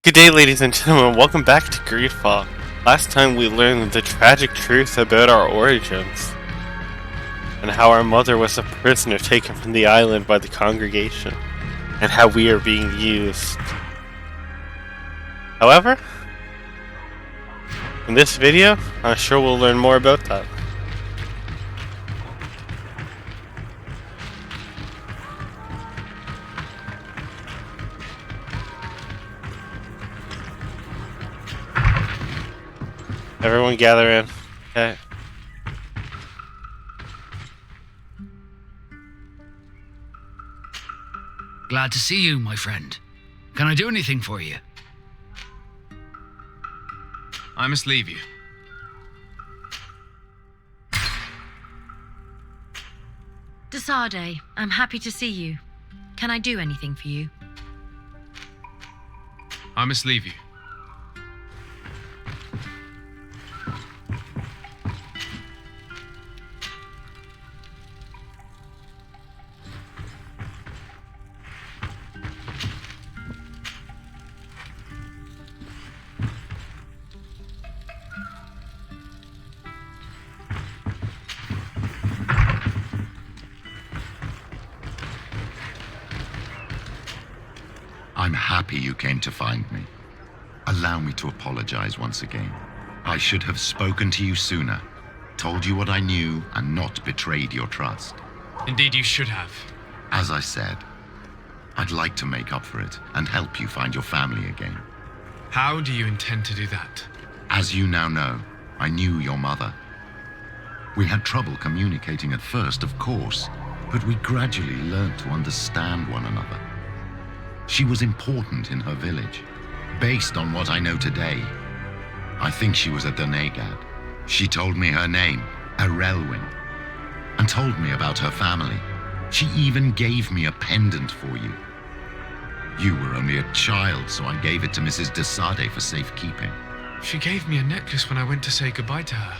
Good day, ladies and gentlemen. Welcome back to Greedfall. Last time we learned the tragic truth about our origins, and how our mother was a prisoner taken from the island by the congregation, and how we are being used. However, in this video, I'm sure we'll learn more about that. Everyone gather in. Okay. Glad to see you, my friend. Can I do anything for you? I must leave you. Desade, I'm happy to see you. Can I do anything for you? I must leave you. I'm happy you came to find me. Allow me to apologize once again. I should have spoken to you sooner, told you what I knew, and not betrayed your trust. Indeed, you should have. As I said, I'd like to make up for it and help you find your family again. How do you intend to do that? As you now know, I knew your mother. We had trouble communicating at first, of course, but we gradually learned to understand one another. She was important in her village. Based on what I know today, I think she was a Donegad. She told me her name, Arelwin, and told me about her family. She even gave me a pendant for you. You were only a child, so I gave it to Mrs. Desade for safekeeping. She gave me a necklace when I went to say goodbye to her.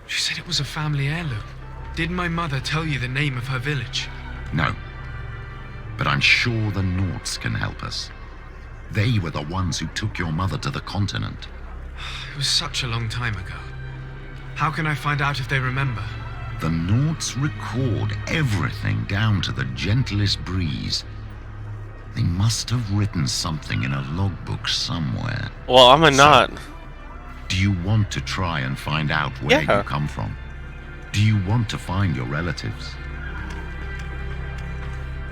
She said it was a family heirloom. Did my mother tell you the name of her village? No. But I'm sure the Norts can help us. They were the ones who took your mother to the continent. It was such a long time ago. How can I find out if they remember? The Norts record everything down to the gentlest breeze. They must have written something in a logbook somewhere. Well, I'm a knot. Do you want to try and find out where Yeah. you come from? Do you want to find your relatives?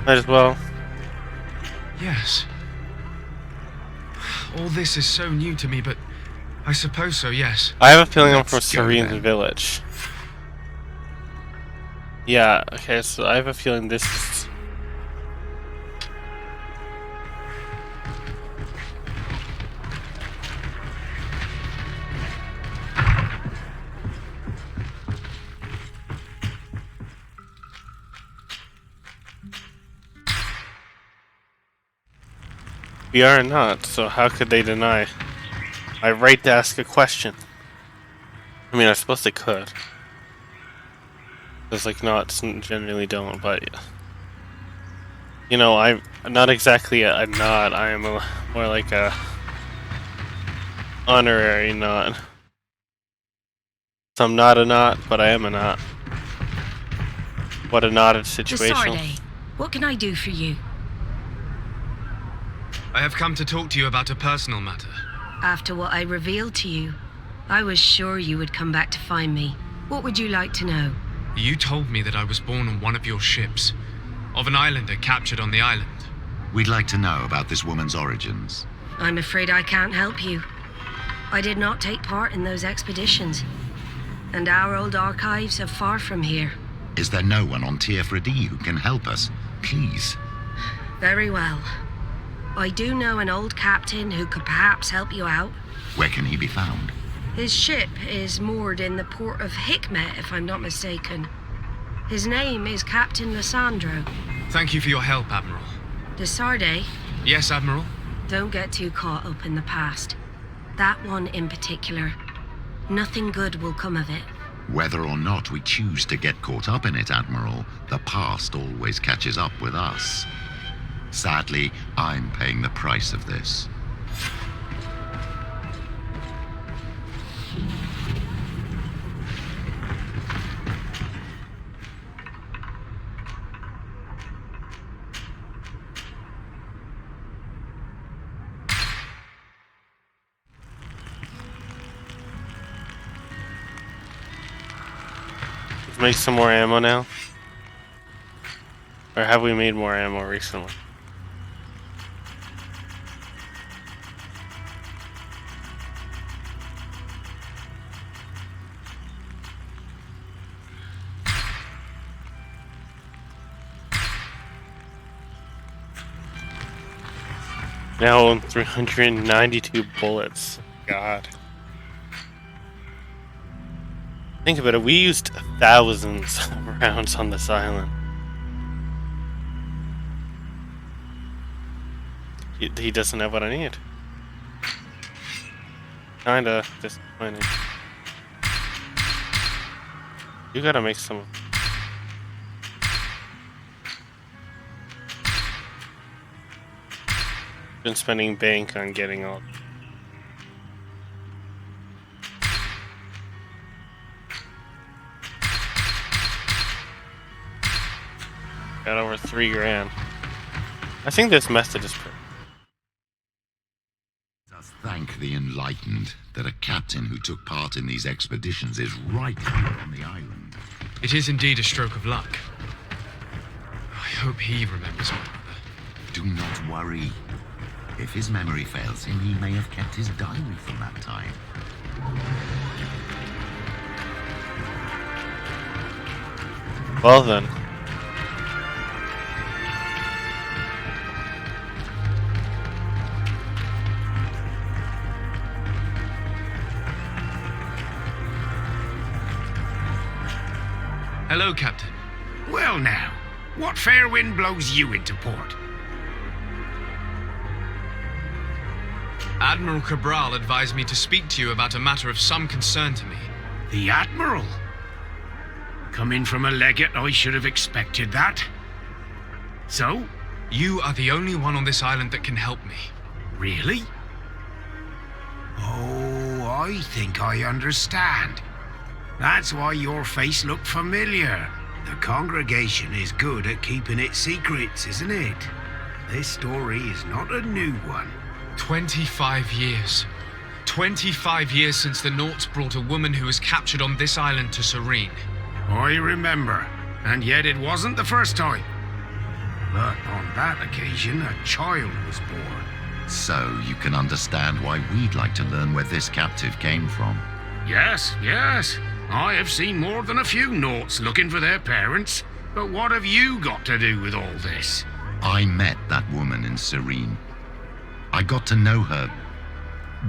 Might as well. Yes. All this is so new to me, but I suppose so, yes. I have a feeling I'm from Let's go Serene's then. village. Yeah, okay, so I have a feeling this is... We are not, so how could they deny my right to ask a question? I mean, I suppose they could. Because, like, knots generally don't, but... You know, I'm not exactly a knot, I am more like a... honorary knot. So I'm not a knot, but I am a knot. What a knotted situation. Desade, what can I do for you? I have come to talk to you about a personal matter. After what I revealed to you, I was sure you would come back to find me. What would you like to know? You told me that I was born on one of your ships, of an islander captured on the island. We'd like to know about this woman's origins. I'm afraid I can't help you. I did not take part in those expeditions, and our old archives are far from here. Is there no one on Tier-Fredi who can help us? Please. Very well. I do know an old captain who could perhaps help you out. Where can he be found? His ship is moored in the port of Hikmet, if I'm not mistaken. His name is Captain Lissandro. Thank you for your help, Admiral. Desade, Yes, Admiral? don't get too caught up in the past. That one in particular. Nothing good will come of it. Whether or not we choose to get caught up in it, Admiral, the past always catches up with us. Sadly, I'm paying the price of this. make some more ammo now? Or have we made more ammo recently? Now 392 bullets. God. Think about it, we used thousands of rounds on this island. He doesn't have what I need. Kinda disappointing. You gotta make some. Been spending bank on getting all. Got over $3 grand. I think this method is pretty. Just thank the enlightened that a captain who took part in these expeditions is right here on the island. It is indeed a stroke of luck. I hope he remembers my mother. Do not worry. If his memory fails him, he may have kept his diary from that time. Well then. Hello, Captain. Well now, what fair wind blows you into port? Admiral Cabral advised me to speak to you about a matter of some concern to me. The Admiral? Coming from a legate, I should have expected that. So? You are the only one on this island that can help me. Really? Oh, I think I understand. That's why your face looked familiar. The congregation is good at keeping its secrets, isn't it? This story is not a new one. 25 years. 25 years since the Nauts brought a woman who was captured on this island to Serene. I remember, and yet it wasn't the first time. But on that occasion, a child was born. So you can understand why we'd like to learn where this captive came from. Yes, yes. I have seen more than a few Nauts looking for their parents. But what have you got to do with all this? I met that woman in Serene. I got to know her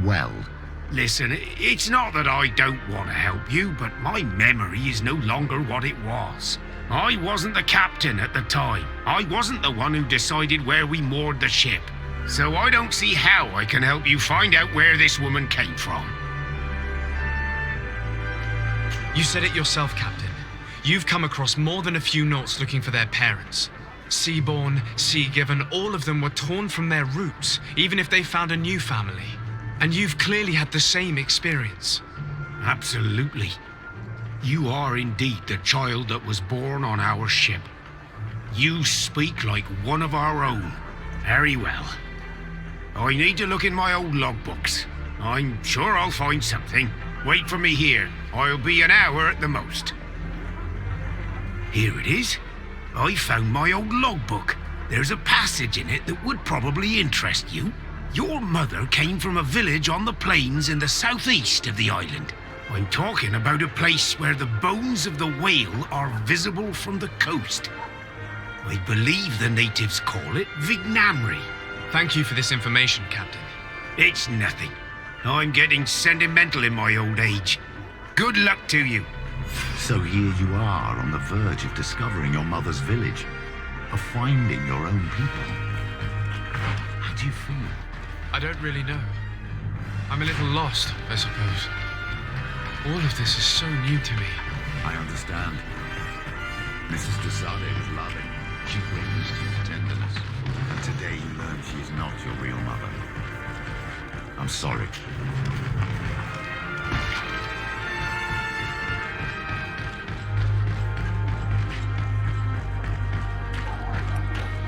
well. Listen, it's not that I don't want to help you, but my memory is no longer what it was. I wasn't the captain at the time. I wasn't the one who decided where we moored the ship. So I don't see how I can help you find out where this woman came from. You said it yourself, Captain. You've come across more than a few Nauts looking for their parents. Seaborn, Sea-given, all of them were torn from their roots, even if they found a new family. And you've clearly had the same experience. Absolutely. You are indeed the child that was born on our ship. You speak like one of our own. Very well. I need to look in my old logbooks. I'm sure I'll find something. Wait for me here. I'll be an hour at the most. Here it is. I found my old logbook. There's a passage in it that would probably interest you. Your mother came from a village on the plains in the southeast of the island. I'm talking about a place where the bones of the whale are visible from the coast. I believe the natives call it Vignamri. Thank you for this information, Captain. It's nothing. I'm getting sentimental in my old age. Good luck to you. So here you are on the verge of discovering your mother's village, of finding your own people. How do you feel? I don't really know. I'm a little lost, I suppose. All of this is so new to me. I understand. Mrs. Desade was loving. She raised you with tenderness. And today you learn she is not your real mother. I'm sorry.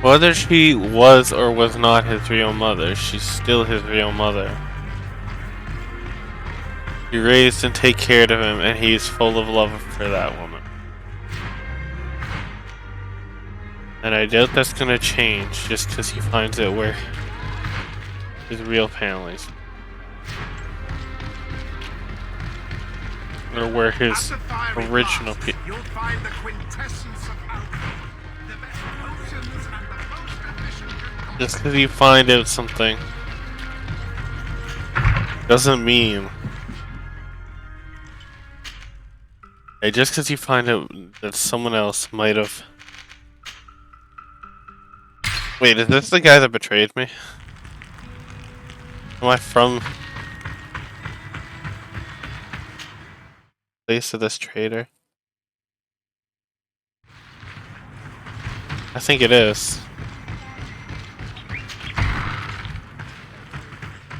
Whether she was or was not his real mother, she's still his real mother. He raised and take care of him, and he is full of love for that woman. And I doubt that's gonna change just because he finds out where his real family's. Or where his original people. You'll find the quintessence of alchemy. The best potions and the most efficient. Just because you find out something doesn't mean. Hey, just because you find out that someone else might have. Wait, is this the guy that betrayed me? Am I from place of this traitor? I think it is.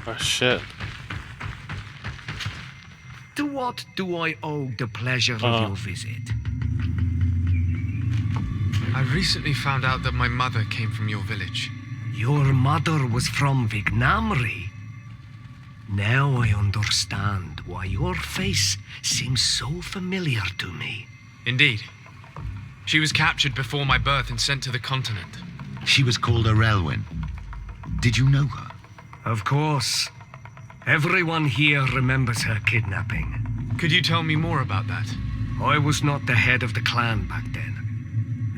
Oh shit. To what do I owe the pleasure of your visit? I recently found out that my mother came from your village. Your mother was from Vignamri. Now I understand why your face seems so familiar to me. Indeed. She was captured before my birth and sent to the continent. She was called Arelwyn. Did you know her? Of course. Everyone here remembers her kidnapping. Could you tell me more about that? I was not the head of the clan back then.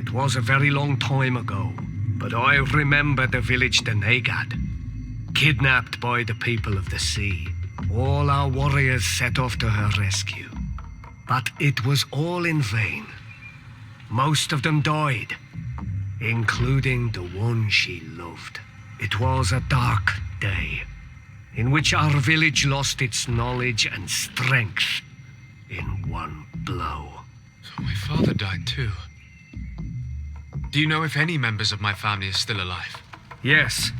It was a very long time ago, but I remember the village Denegad. Kidnapped by the people of the sea, all our warriors set off to her rescue. But it was all in vain. Most of them died, including the one she loved. It was a dark day, in which our village lost its knowledge and strength in one blow. So my father died too. Do you know if any members of my family are still alive? Yes,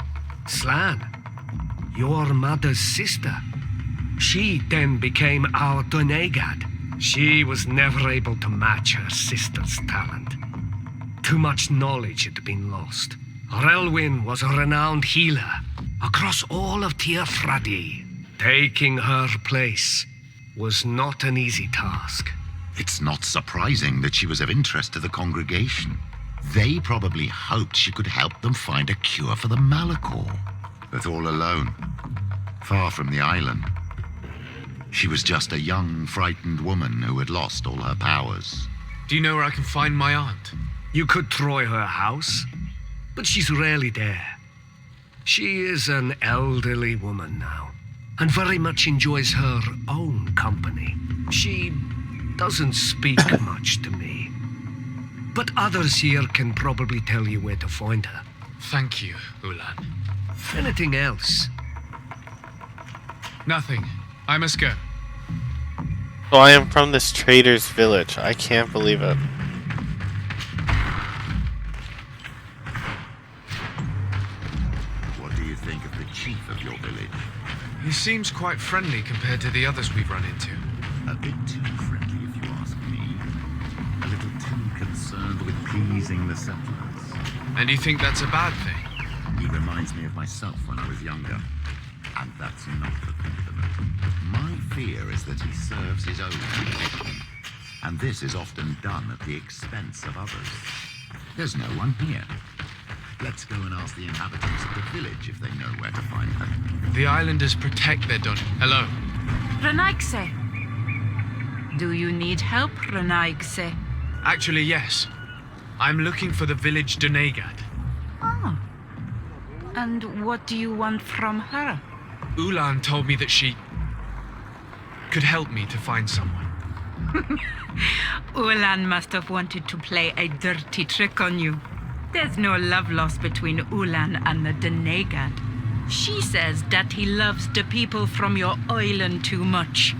Slan, your mother's sister. She then became our Donegad. She was never able to match her sister's talent. Too much knowledge had been lost. Arelwyn was a renowned healer across all of Tearfradi. Taking her place was not an easy task. It's not surprising that she was of interest to the congregation. They probably hoped she could help them find a cure for the Malachor. But all alone, far from the island. She was just a young, frightened woman who had lost all her powers. Do you know where I can find my aunt? You could try her house, but she's rarely there. She is an elderly woman now, and very much enjoys her own company. She doesn't speak much to me, but others here can probably tell you where to find her. Thank you, Ulan. Anything else? Nothing. I must go. So I am from this trader's village. I can't believe it. What do you think of the chief of your village? He seems quite friendly compared to the others we've run into. A bit too friendly, if you ask me. A little too concerned with pleasing the settlers. And you think that's a bad thing? He reminds me of myself when I was younger. And that's not a compliment. My fear is that he serves his own ambition. And this is often done at the expense of others. There's no one here. Let's go and ask the inhabitants of the village if they know where to find her. The islanders protect their Don. Hello. Renaigse. Do you need help, Renaigse? Actually, yes. I'm looking for the village Donegad. Oh. And what do you want from her? Ulan told me that she could help me to find someone. Ulan must have wanted to play a dirty trick on you. There's no love lost between Ulan and the Denegad. She says that he loves the people from your island too much.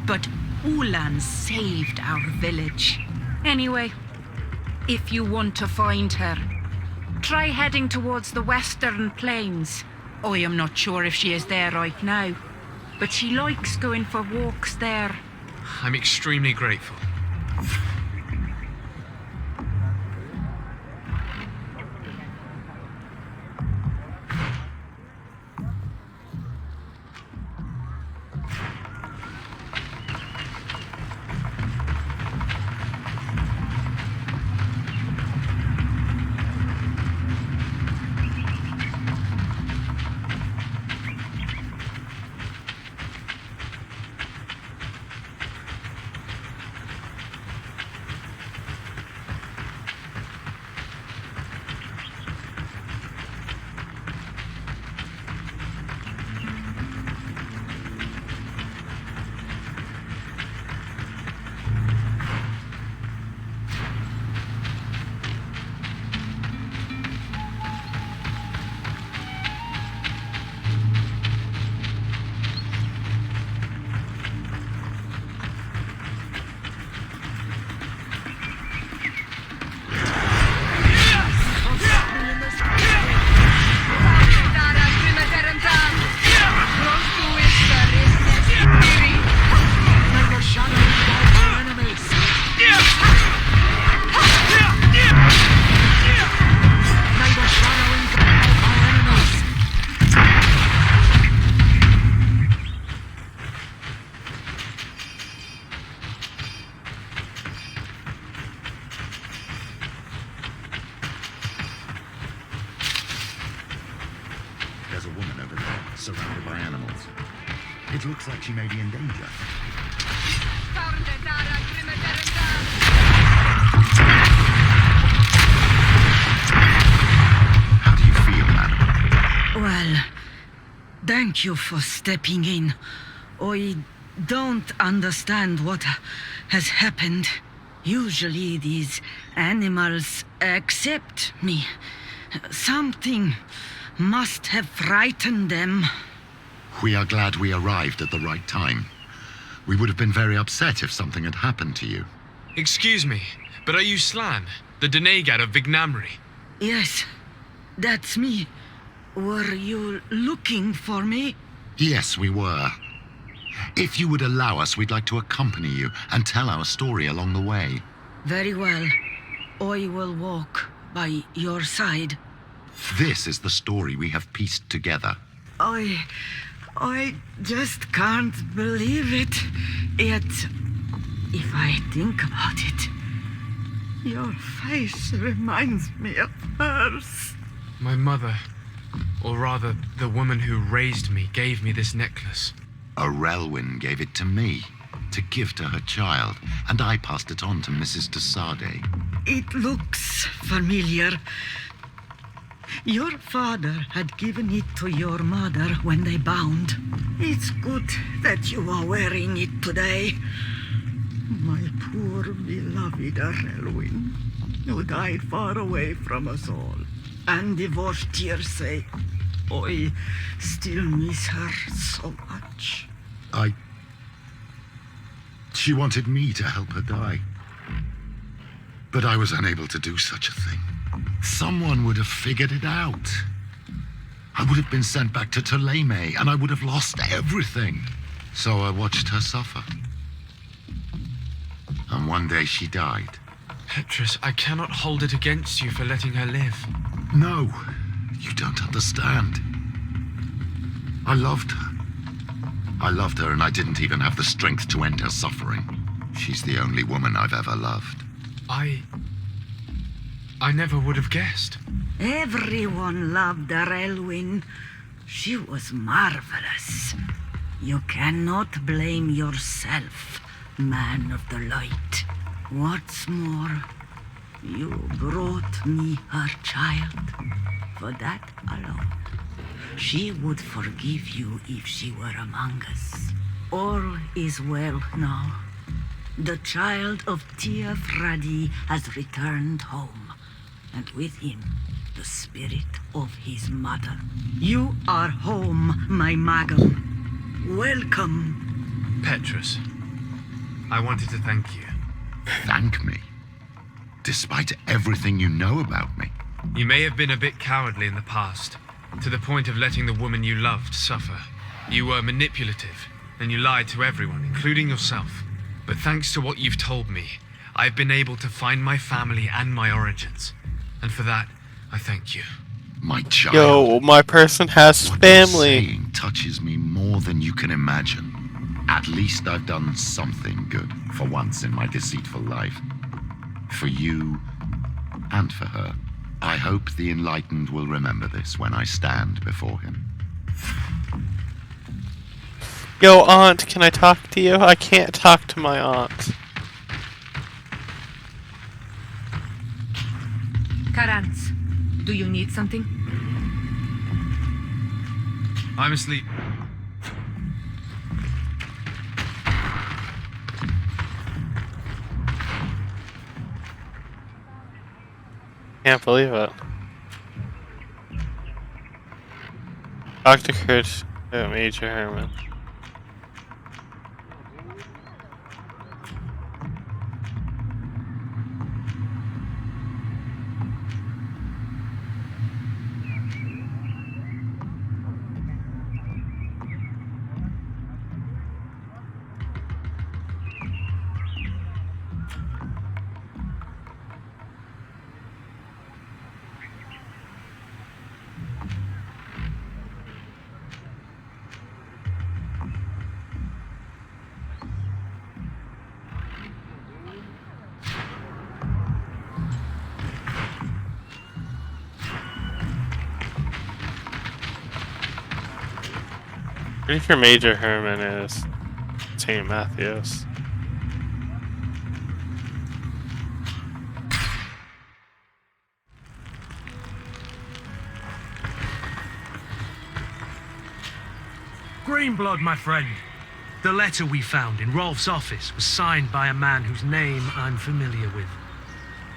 But Ulan saved our village. Anyway, if you want to find her, try heading towards the western plains. I am not sure if she is there right now, but she likes going for walks there. I'm extremely grateful. surrounded by animals. It looks like she may be in danger. How do you feel, madam? Well, thank you for stepping in. I don't understand what has happened. Usually these animals accept me. Something must have frightened them. We are glad we arrived at the right time. We would have been very upset if something had happened to you. Excuse me, but are you Slan, the Denegad of Vignamri? Yes, that's me. Were you looking for me? Yes, we were. If you would allow us, we'd like to accompany you and tell our story along the way. Very well. I will walk by your side. This is the story we have pieced together. I just can't believe it. Yet, if I think about it, your face reminds me of hers. My mother, or rather, the woman who raised me, gave me this necklace. Arelwyn gave it to me to give to her child, and I passed it on to Mrs. de Sade. It looks familiar. Your father had given it to your mother when they bound. It's good that you are wearing it today. My poor beloved Arelwyn, who died far away from us all. And divorced Tierce. I still miss her so much. She wanted me to help her die. But I was unable to do such a thing. Someone would have figured it out. I would have been sent back to Ptolemy, and I would have lost everything. So I watched her suffer. And one day she died. Petrus, I cannot hold it against you for letting her live. No, you don't understand. I loved her. I loved her, and I didn't even have the strength to end her suffering. She's the only woman I've ever loved. I never would have guessed. Everyone loved Arelwyn. She was marvelous. You cannot blame yourself, man of the light. What's more, you brought me her child. For that alone, she would forgive you if she were among us. All is well now. The child of Tia Fradi has returned home, and with him, the spirit of his mother. You are home, my Magum. Welcome. Petrus, I wanted to thank you. Thank me? Despite everything you know about me? You may have been a bit cowardly in the past, to the point of letting the woman you loved suffer. You were manipulative, and you lied to everyone, including yourself. But thanks to what you've told me, I've been able to find my family and my origins. And for that, I thank you. My child. Yo, my person has What family. you're saying touches me more than you can imagine. At least I've done something good for once in my deceitful life. For you and for her. I hope the enlightened will remember this when I stand before him. Yo, aunt, can I talk to you? I can't talk to my aunt. Karans, do you need something? I'm asleep. Can't believe it. Dr. Kurt, Major Herman. Pretty sure Major Herman is St. Matthews. Greenblood, my friend. The letter we found in Rolf's office was signed by a man whose name I'm familiar with.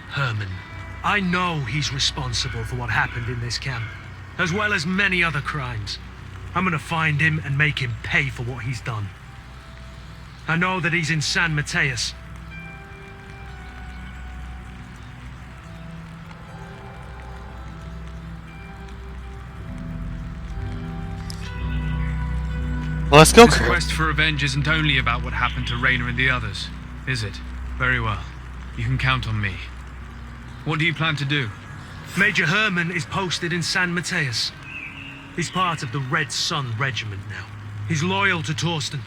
Herman. I know he's responsible for what happened in this camp, as well as many other crimes. I'm gonna find him and make him pay for what he's done. I know that he's in San Mateus. Let's go. This quest for revenge isn't only about what happened to Raynor and the others, is it? Very well. You can count on me. What do you plan to do? Major Herman is posted in San Mateus. He's part of the Red Sun Regiment now. He's loyal to Torsten,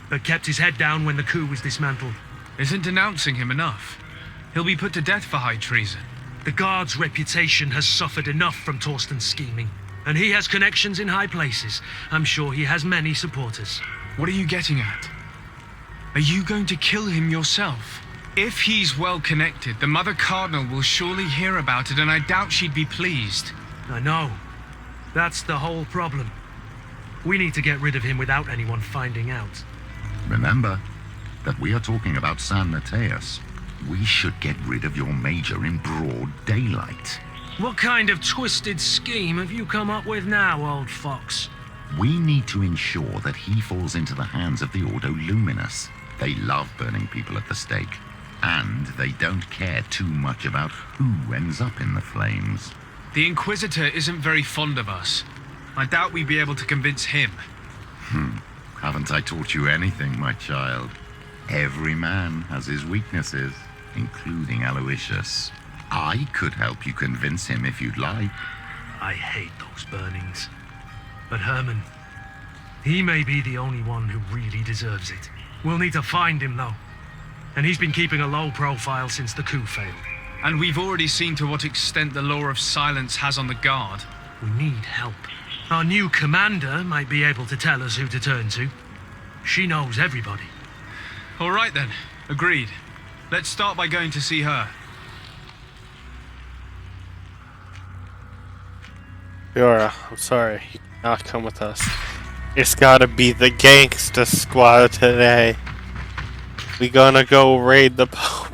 but kept his head down when the coup was dismantled. Isn't denouncing him enough? He'll be put to death for high treason. The Guard's reputation has suffered enough from Torsten's scheming, and he has connections in high places. I'm sure he has many supporters. What are you getting at? Are you going to kill him yourself? If he's well connected, the Mother Cardinal will surely hear about it, and I doubt she'd be pleased. I know. That's the whole problem. We need to get rid of him without anyone finding out. Remember that we are talking about San Mateus. We should get rid of your major in broad daylight. What kind of twisted scheme have you come up with now, old fox? We need to ensure that he falls into the hands of the Ordo Luminous. They love burning people at the stake, and they don't care too much about who ends up in the flames. The Inquisitor isn't very fond of us. I doubt we'd be able to convince him. Haven't I taught you anything, my child? Every man has his weaknesses, including Aloysius. I could help you convince him if you'd like. I hate those burnings. But Herman, he may be the only one who really deserves it. We'll need to find him, though. And he's been keeping a low profile since the coup failed. And we've already seen to what extent the law of silence has on the Guard. We need help. Our new commander might be able to tell us who to turn to. She knows everybody. All right then, agreed. Let's start by going to see her. Fiora, I'm sorry, you cannot come with us. It's gotta be the gangsta squad today. We gonna go raid the Pope.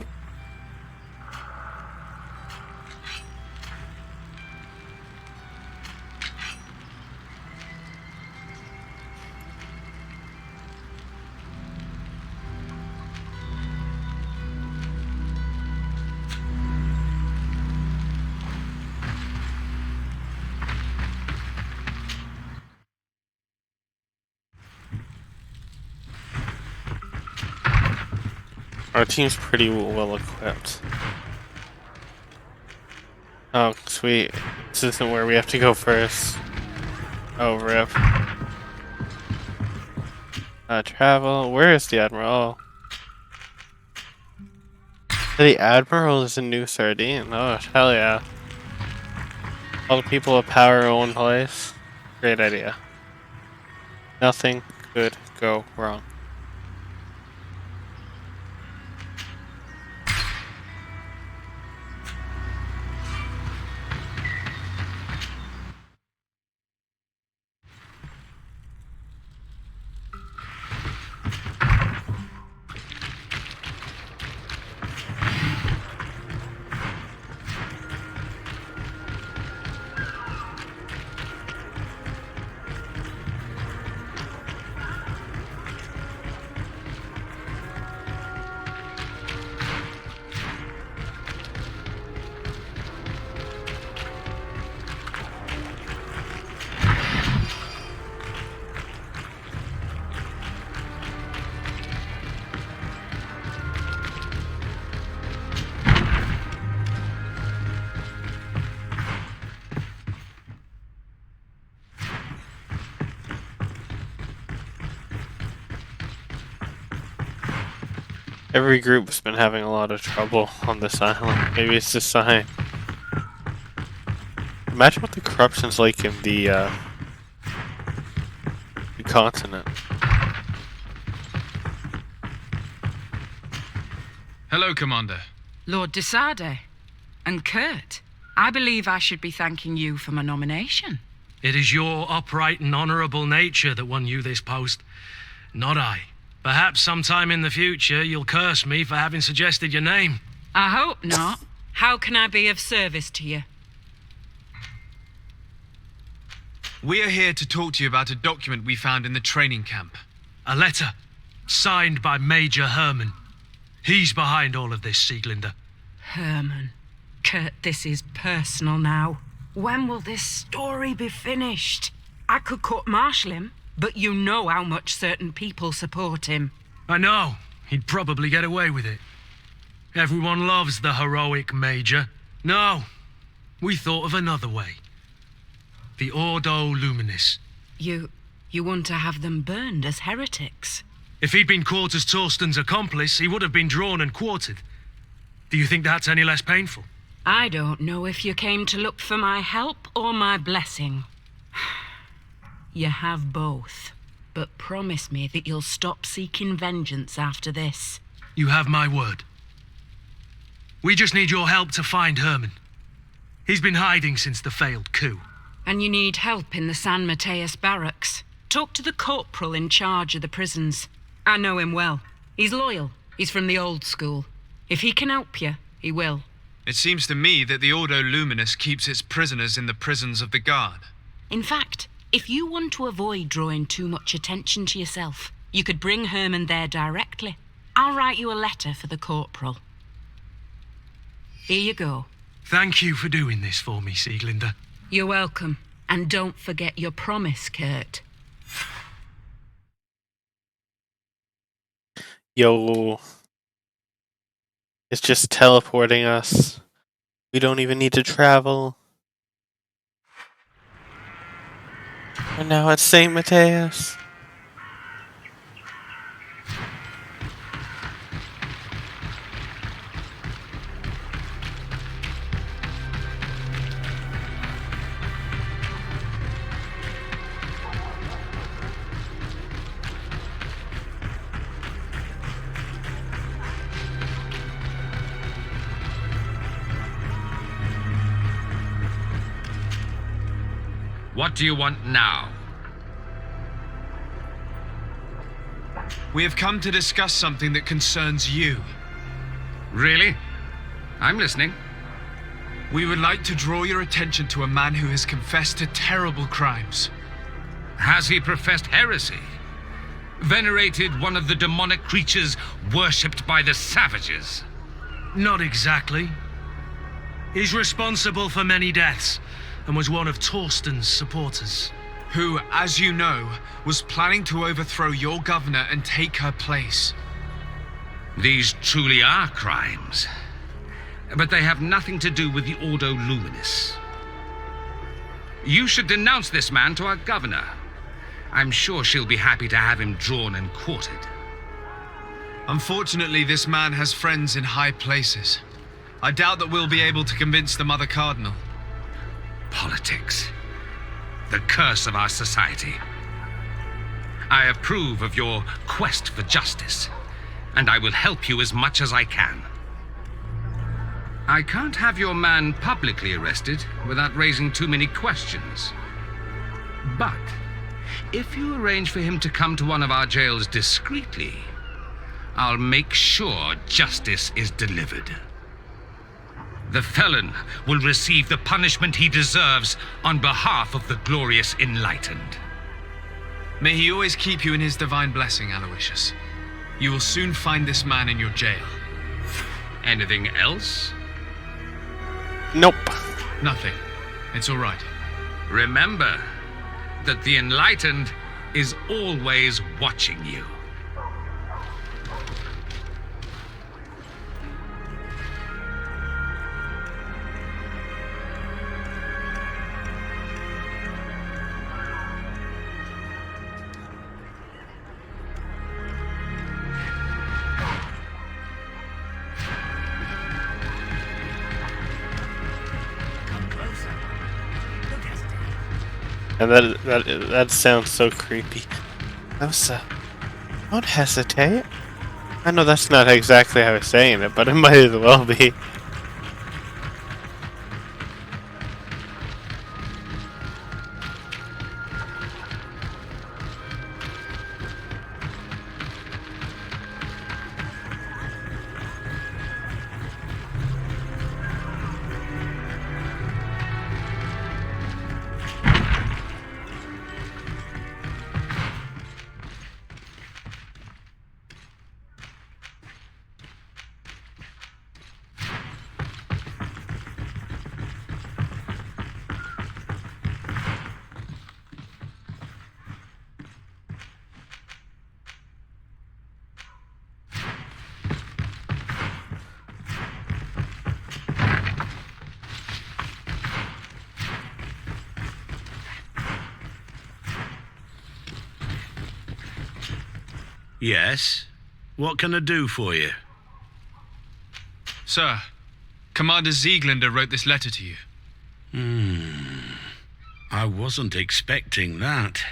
Our team's pretty well equipped. Oh, sweet. This isn't where we have to go first. Oh, rip. Travel. Where is the Admiral? Oh. The Admiral is a new sardine. Oh, hell yeah. All the people of power in one place. Great idea. Nothing could go wrong. Every group's been having a lot of trouble on this island. Maybe it's a sign. Imagine what the corruption's like in the continent. Hello, Commander. Lord Desade. And Kurt, I believe I should be thanking you for my nomination. It is your upright and honorable nature that won you this post, not I. Perhaps sometime in the future you'll curse me for having suggested your name. I hope not. How can I be of service to you? We are here to talk to you about a document we found in the training camp. A letter, signed by Major Herman. He's behind all of this, Sieglinder. Herman. Kurt, this is personal now. When will this story be finished? I could court-martial him, but you know how much certain people support him. I know. He'd probably get away with it. Everyone loves the heroic Major. No, we thought of another way. The Ordo Luminis. You want to have them burned as heretics? If he'd been caught as Torsten's accomplice, he would have been drawn and quartered. Do you think that's any less painful? I don't know if you came to look for my help or my blessing. You have both, but promise me that you'll stop seeking vengeance after this. You have my word. We just need your help to find Herman. He's been hiding since the failed coup. And you need help in the San Mateus barracks. Talk to the corporal in charge of the prisons. I know him well. He's loyal. He's from the old school. If he can help you, he will. It seems to me that the Ordo Luminous keeps its prisoners in the prisons of the guard. In fact, if you want to avoid drawing too much attention to yourself, you could bring Herman there directly. I'll write you a letter for the corporal. Here you go. Thank you for doing this for me, Sieglinder. You're welcome. And don't forget your promise, Kurt. Yo. It's just teleporting us. We don't even need to travel. And now it's St. Mateus. What do you want now? We have come to discuss something that concerns you. Really? I'm listening. We would like to draw your attention to a man who has confessed to terrible crimes. Has he professed heresy? Venerated one of the demonic creatures worshipped by the savages? Not exactly. He's responsible for many deaths and was one of Torsten's supporters. Who, as you know, was planning to overthrow your governor and take her place. These truly are crimes. But they have nothing to do with the Ordo Luminis. You should denounce this man to our governor. I'm sure she'll be happy to have him drawn and quartered. Unfortunately, this man has friends in high places. I doubt that we'll be able to convince the Mother Cardinal. Politics. The curse of our society. I approve of your quest for justice, and I will help you as much as I can. I can't have your man publicly arrested without raising too many questions. But if you arrange for him to come to one of our jails discreetly, I'll make sure justice is delivered. The felon will receive the punishment he deserves on behalf of the glorious enlightened. May he always keep you in his divine blessing, Aloysius. You will soon find this man in your jail. Anything else? Nope. Nothing. It's all right. Remember that the enlightened is always watching you. And that sounds so creepy. Elsa, don't hesitate. I know that's not exactly how I was saying it, but it might as well be. Yes? What can I do for you? Sir, Commander Zieglander wrote this letter to you. I wasn't expecting that.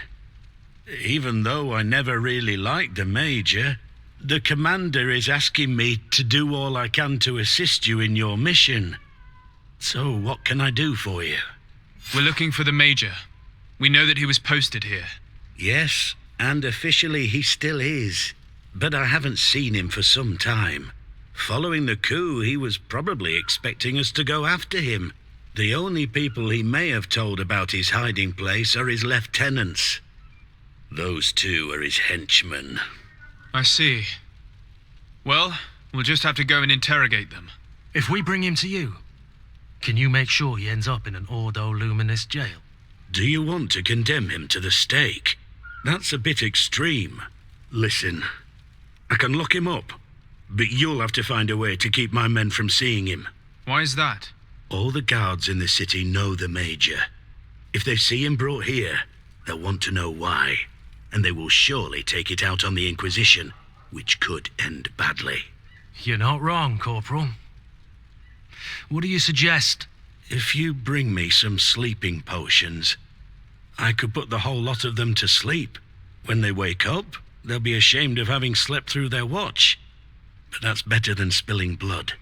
Even though I never really liked the Major, the Commander is asking me to do all I can to assist you in your mission. So what can I do for you? We're looking for the Major. We know that he was posted here. Yes, and officially he still is. But I haven't seen him for some time. Following the coup, he was probably expecting us to go after him. The only people he may have told about his hiding place are his lieutenants. Those two are his henchmen. I see. Well, we'll just have to go and interrogate them. If we bring him to you, can you make sure he ends up in an Ordo Luminous jail? Do you want to condemn him to the stake? That's a bit extreme. Listen, I can lock him up, but you'll have to find a way to keep my men from seeing him. Why is that? All the guards in the city know the Major. If they see him brought here, they'll want to know why, and they will surely take it out on the Inquisition, which could end badly. You're not wrong, Corporal. What do you suggest? If you bring me some sleeping potions, I could put the whole lot of them to sleep. When they wake up, they'll be ashamed of having slept through their watch. But that's better than spilling blood.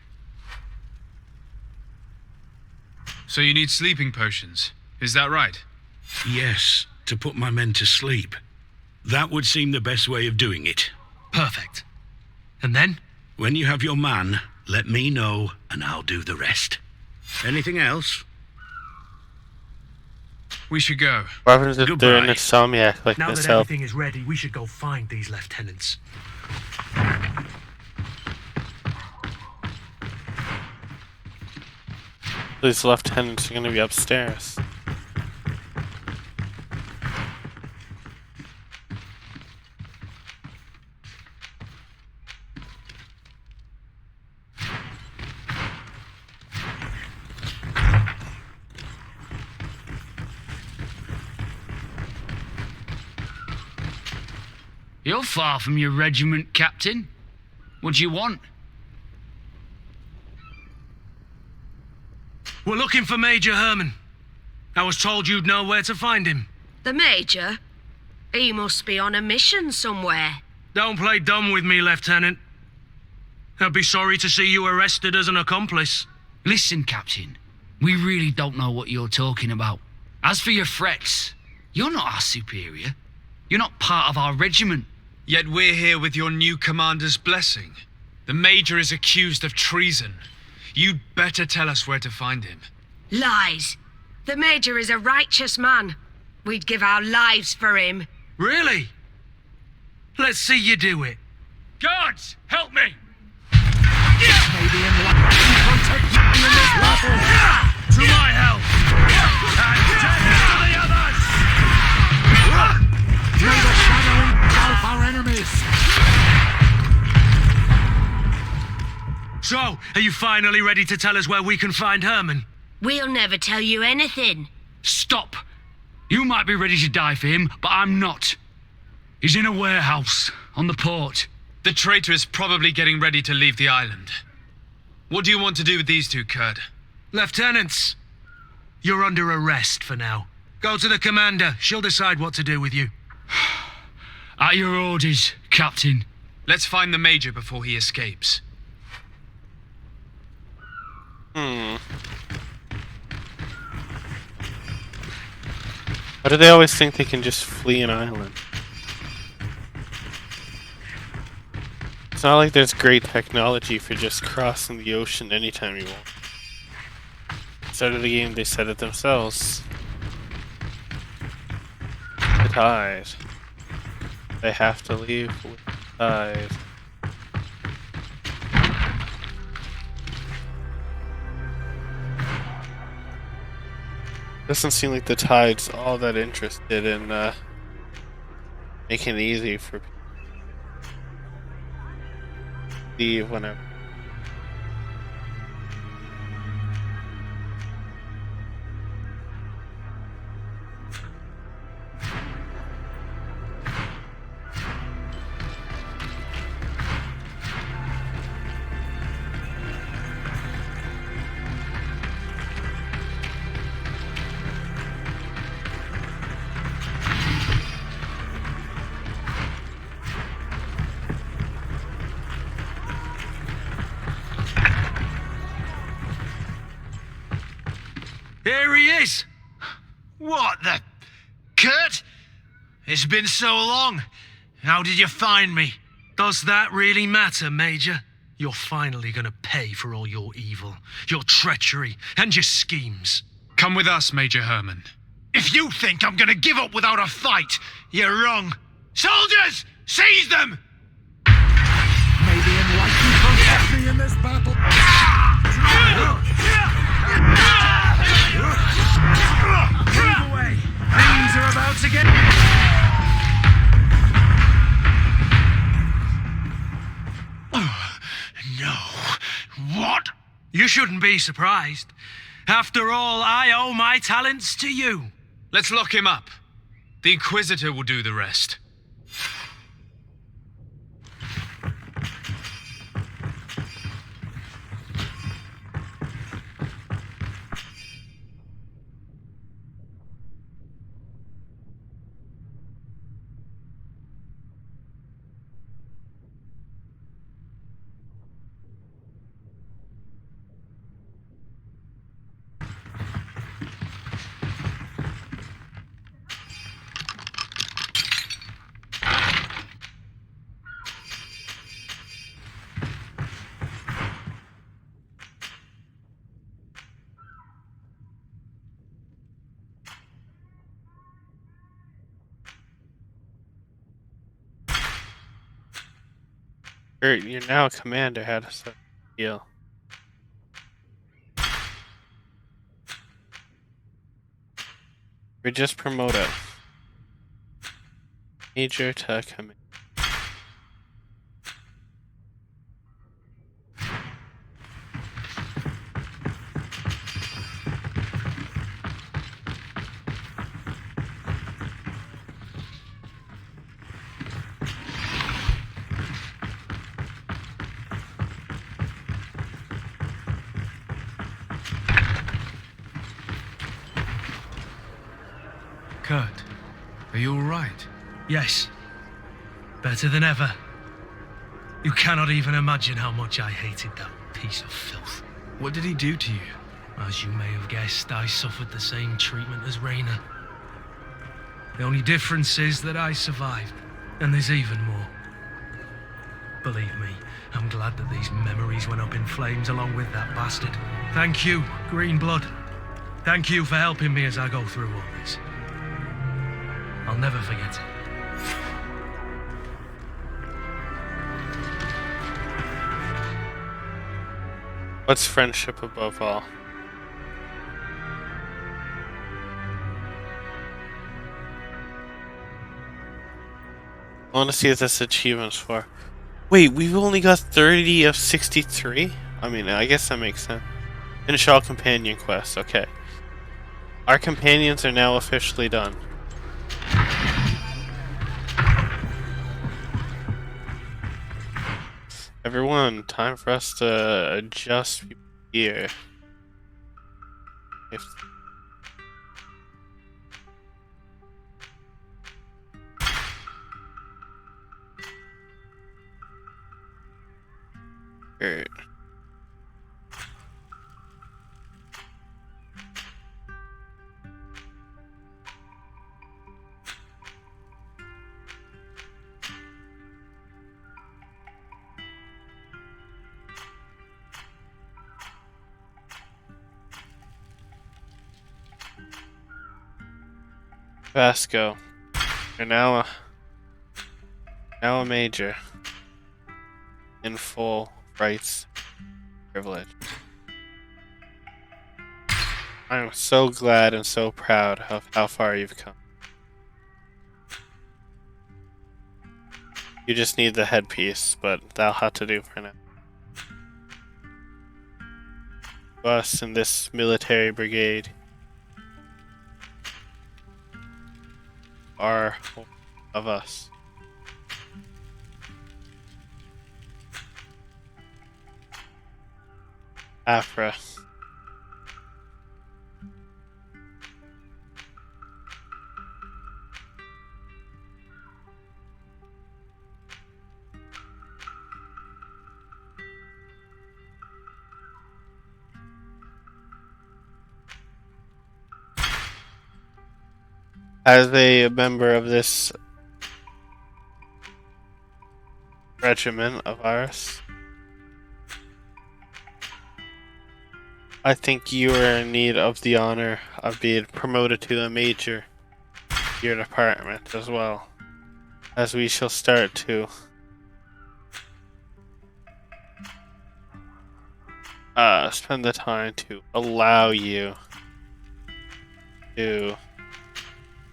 So you need sleeping potions, is that right? Yes, to put my men to sleep. That would seem the best way of doing it. Perfect. And then? When you have your man, let me know and I'll do the rest. Anything else? We should go. What happens if they're an insomniac like Now that myself? everything is ready, we should go find these lieutenants. These lieutenants are going to be upstairs. You're far from your regiment, Captain. What do you want? We're looking for Major Herman. I was told you'd know where to find him. The Major? He must be on a mission somewhere. Don't play dumb with me, Lieutenant. I'd be sorry to see you arrested as an accomplice. Listen, Captain. We really don't know what you're talking about. As for your threats, you're not our superior. You're not part of our regiment. Yet we're here with your new commander's blessing. The Major is accused of treason. You'd better tell us where to find him. Lies. The Major is a righteous man. We'd give our lives for him. Really? Let's see you do it. Guards, help me! Maybe in this battle. To my help! And death to the others! May the shadow engulf our enemies! So, are you finally ready to tell us where we can find Herman? We'll never tell you anything. Stop! You might be ready to die for him, but I'm not. He's in a warehouse on the port. The traitor is probably getting ready to leave the island. What do you want to do with these two, Kurd? Lieutenants, you're under arrest for now. Go to the commander. She'll decide what to do with you. At your orders, Captain. Let's find the Major before he escapes. Why do they always think they can just flee an island? It's not like there's great technology for just crossing the ocean anytime you want. Start of the game, they said it themselves. The tide. They have to leave with the tide. Doesn't seem like the tide's all that interested in making it easy for people to leave whenever. Here he is! What the... Kurt? It's been so long. How did you find me? Does that really matter, Major? You're finally gonna pay for all your evil, your treachery, and your schemes. Come with us, Major Herman. If you think I'm gonna give up without a fight, you're wrong. Soldiers! Seize them! May the enlightened protect me in this battle. Move away! Things are about to get... No. What? You shouldn't be surprised. After all, I owe my talents to you. Let's lock him up. The Inquisitor will do the rest. You're now a commander. How does that feel? We're just promoted. Major to commander. Kurt, are you all right? Yes. Better than ever. You cannot even imagine how much I hated that piece of filth. What did he do to you? As you may have guessed, I suffered the same treatment as Raina. The only difference is that I survived, and there's even more. Believe me, I'm glad that these memories went up in flames along with that bastard. Thank you, Green Blood. Thank you for helping me as I go through all this. I'll never forget it. What's friendship above all? I want to see what this achievement's for. Wait, we've only got 30 of 63? I mean, I guess that makes sense. Finish all companion quests, okay. Our companions are now officially done. Everyone, time for us to adjust here. Great. Vasco, you're now a major in full rights privilege. I'm so glad and so proud of how far you've come. You just need the headpiece, but that'll have to do for now. Us in this military brigade are of us. Afra. As a member of this regiment of ours, I think you are in need of the honor of being promoted to a major in your department as well, as we shall start to spend the time to allow you to...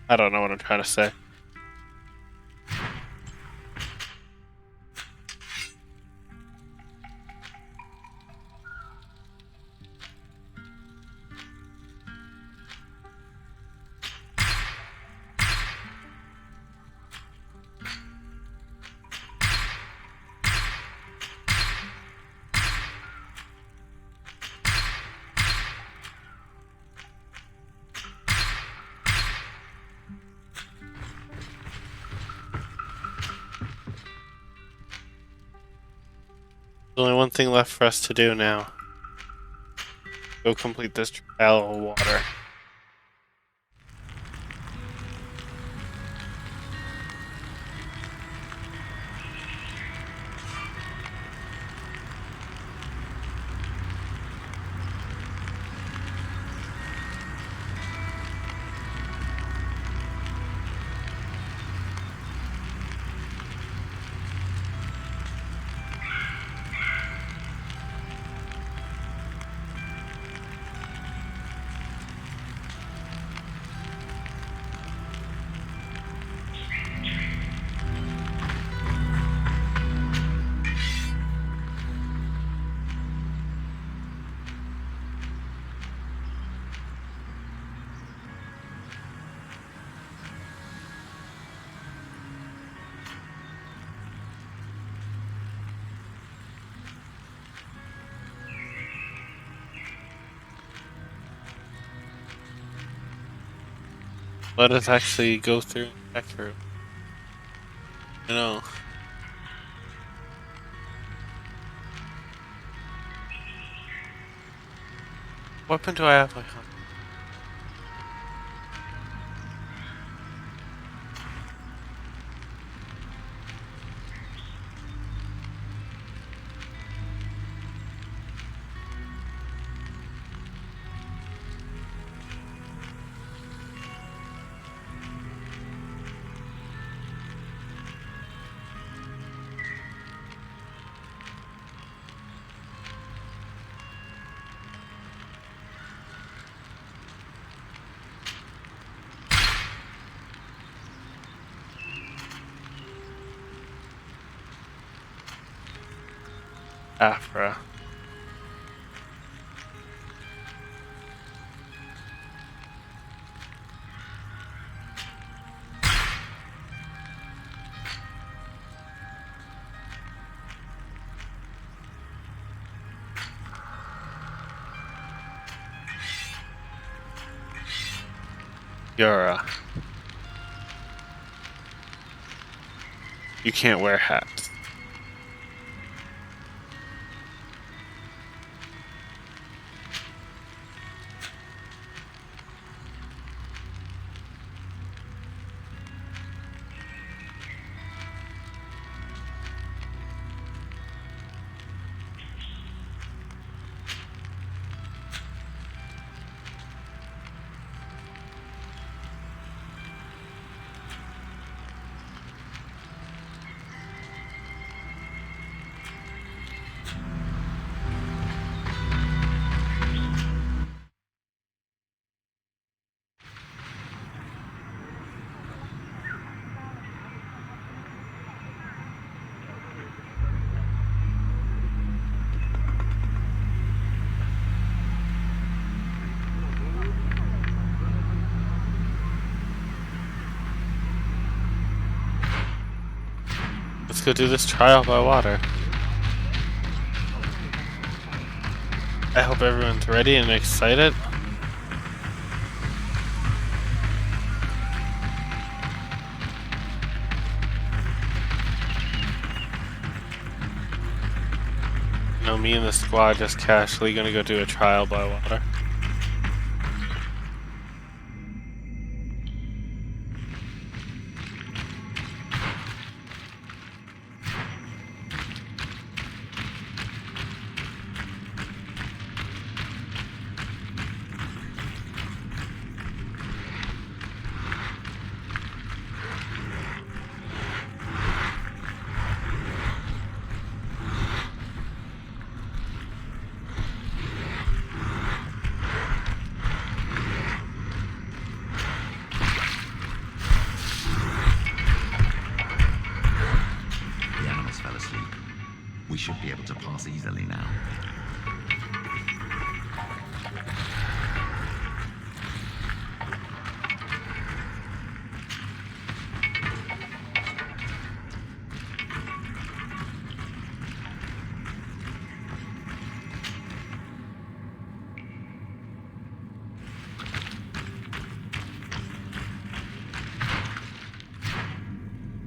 I don't know what I'm trying to say. There's only one thing left for us to do now. Go complete this trial of water. Let us actually go through and check through. You know. What weapon do I have? Afra. Yura. You can't wear hats. Let's go do this trial by water. I hope everyone's ready and excited. You know, me and the squad just casually gonna go do a trial by water. The animals fell asleep. We should be able to pass easily now.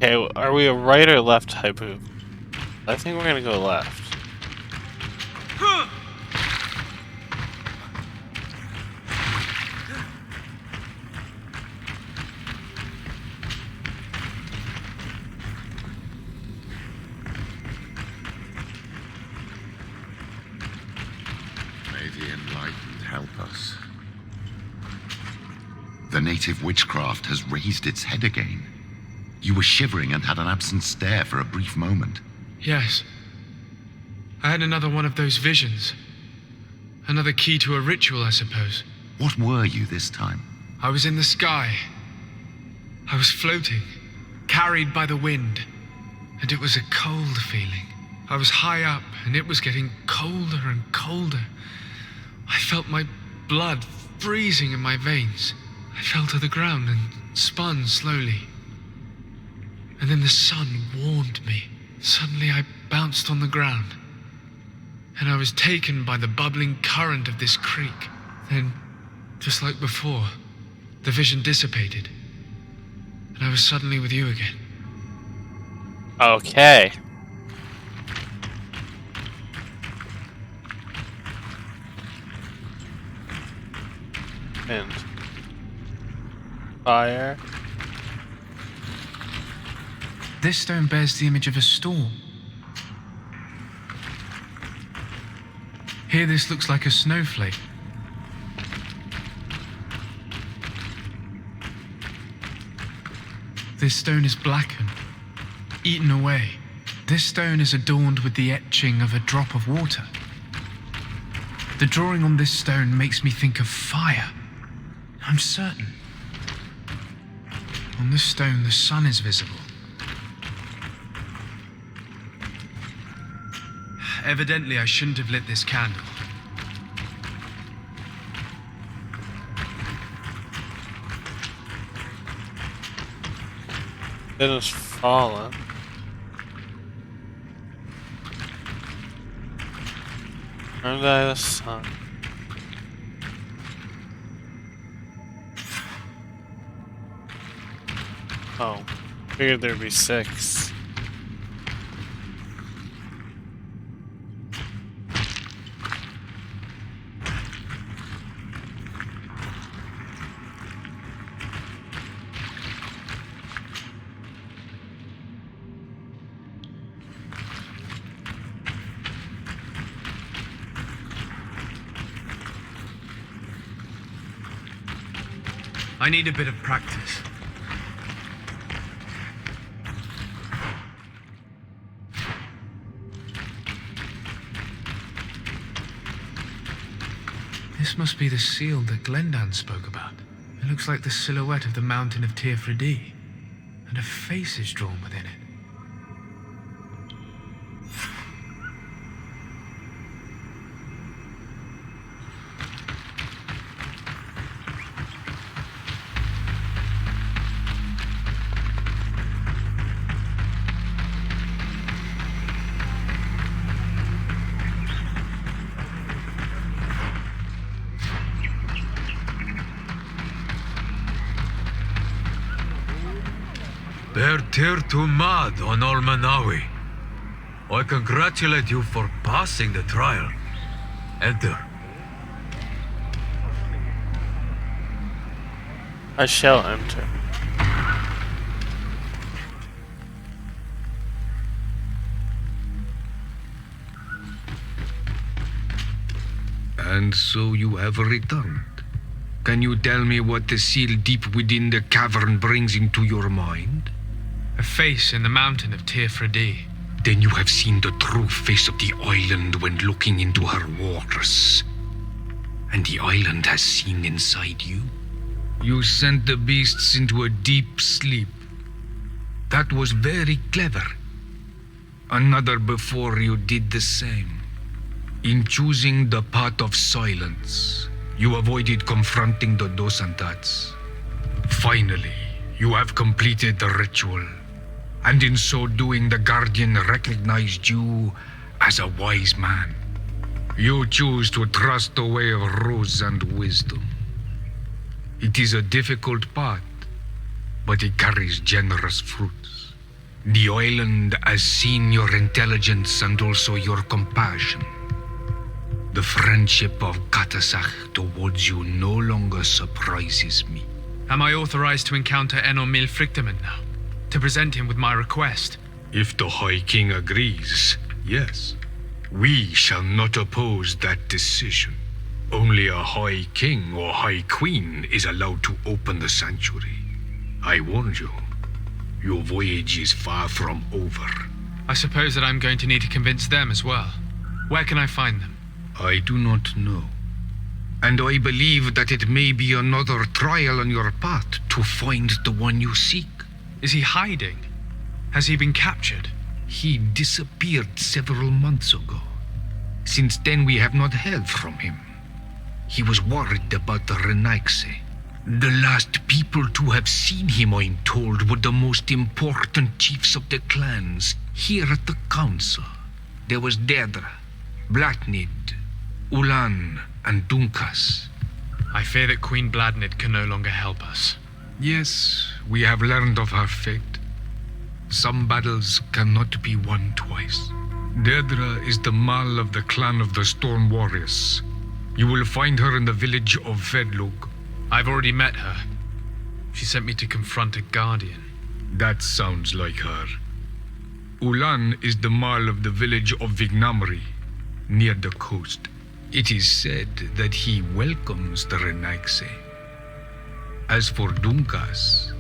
Okay, are we a right or left type of? I think we're gonna go left. May the enlightened help us. The native witchcraft has raised its head again. You were shivering and had an absent stare for a brief moment. Yes. I had another one of those visions. Another key to a ritual, I suppose. What were you this time? I was in the sky. I was floating, carried by the wind, and it was a cold feeling. I was high up, and it was getting colder and colder. I felt my blood freezing in my veins. I fell to the ground and spun slowly. And then the sun warmed me. Suddenly I bounced on the ground, and I was taken by the bubbling current of this creek. Then, just like before, the vision dissipated, and I was suddenly with you again. Okay. And fire. This stone bears the image of a storm. Here this looks like a snowflake. This stone is blackened, eaten away. This stone is adorned with the etching of a drop of water. The drawing on this stone makes me think of fire. I'm certain. On this stone, the sun is visible. Evidently, I shouldn't have lit this candle. It has fallen. Turned by the sun. Oh, figured there'd be 6. I need a bit of practice. This must be the seal that Glendan spoke about. It looks like the silhouette of the mountain of Teofridi, and a face is drawn within it. Bertir to Mad on Olmanawi. I congratulate you for passing the trial. Enter. I shall enter. And so you have returned. Can you tell me what the seal deep within the cavern brings into your mind? A face in the mountain of Tirfredi. Then you have seen the true face of the island when looking into her waters. And the island has seen inside you. You sent the beasts into a deep sleep. That was very clever. Another before you did the same. In choosing the path of silence, you avoided confronting the Dosantats. Finally, you have completed the ritual. And in so doing, the Guardian recognized you as a wise man. You choose to trust the way of rose and wisdom. It is a difficult path, but it carries generous fruits. The island has seen your intelligence and also your compassion. The friendship of Katasach towards you no longer surprises me. Am I authorized to encounter Enomil Frichtemann now? To present him with my request? If the High King agrees, yes. We shall not oppose that decision. Only a High King or High Queen is allowed to open the sanctuary. I warned you. Your voyage is far from over. I suppose that I'm going to need to convince them as well. Where can I find them? I do not know. And I believe that it may be another trial on your path to find the one you seek. Is he hiding? Has he been captured? He disappeared several months ago. Since then, we have not heard from him. He was worried about the Renaigse. The last people to have seen him, I'm told, were the most important chiefs of the clans here at the council. There was Deirdre, Blatnid, Ulan, and Dunkas. I fear that Queen Bladnid can no longer help us. Yes, we have learned of her fate. Some battles cannot be won twice. Deirdre is the Mal of the clan of the Storm Warriors. You will find her in the village of Vedlug. I've already met her. She sent me to confront a guardian. That sounds like her. Ulan is the Mal of the village of Vignamri, near the coast. It is said that he welcomes the Renaigse. As for Dunkas,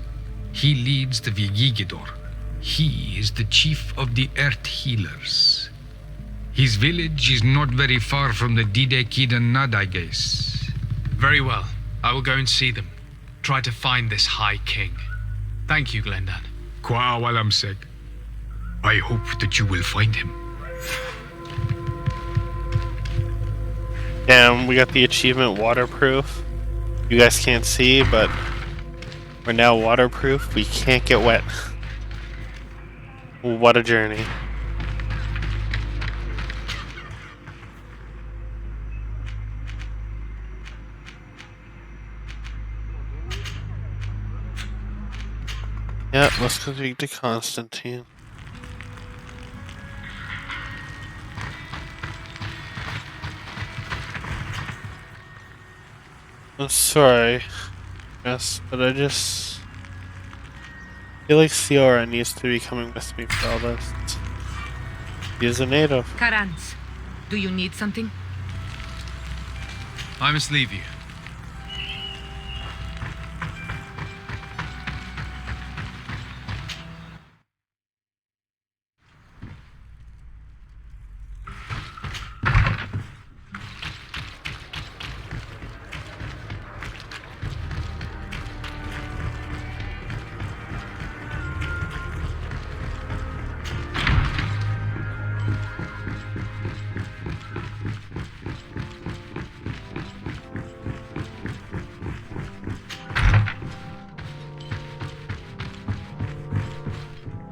he leads the Vigigidor. He is the chief of the Earth Healers. His village is not very far from the Didekid and Nadages. Very well. I will go and see them. Try to find this High King. Thank you, Glendan. Kwa Walamsek. I hope that you will find him. Damn, we got the achievement waterproof. You guys can't see, but we're now waterproof. We can't get wet. What a journey. Yeah, let's go speak to Constantine. I'm sorry, yes, but I just feel like Ciora needs to be coming with me for all this. He is a native. Karans, do you need something? I must leave you.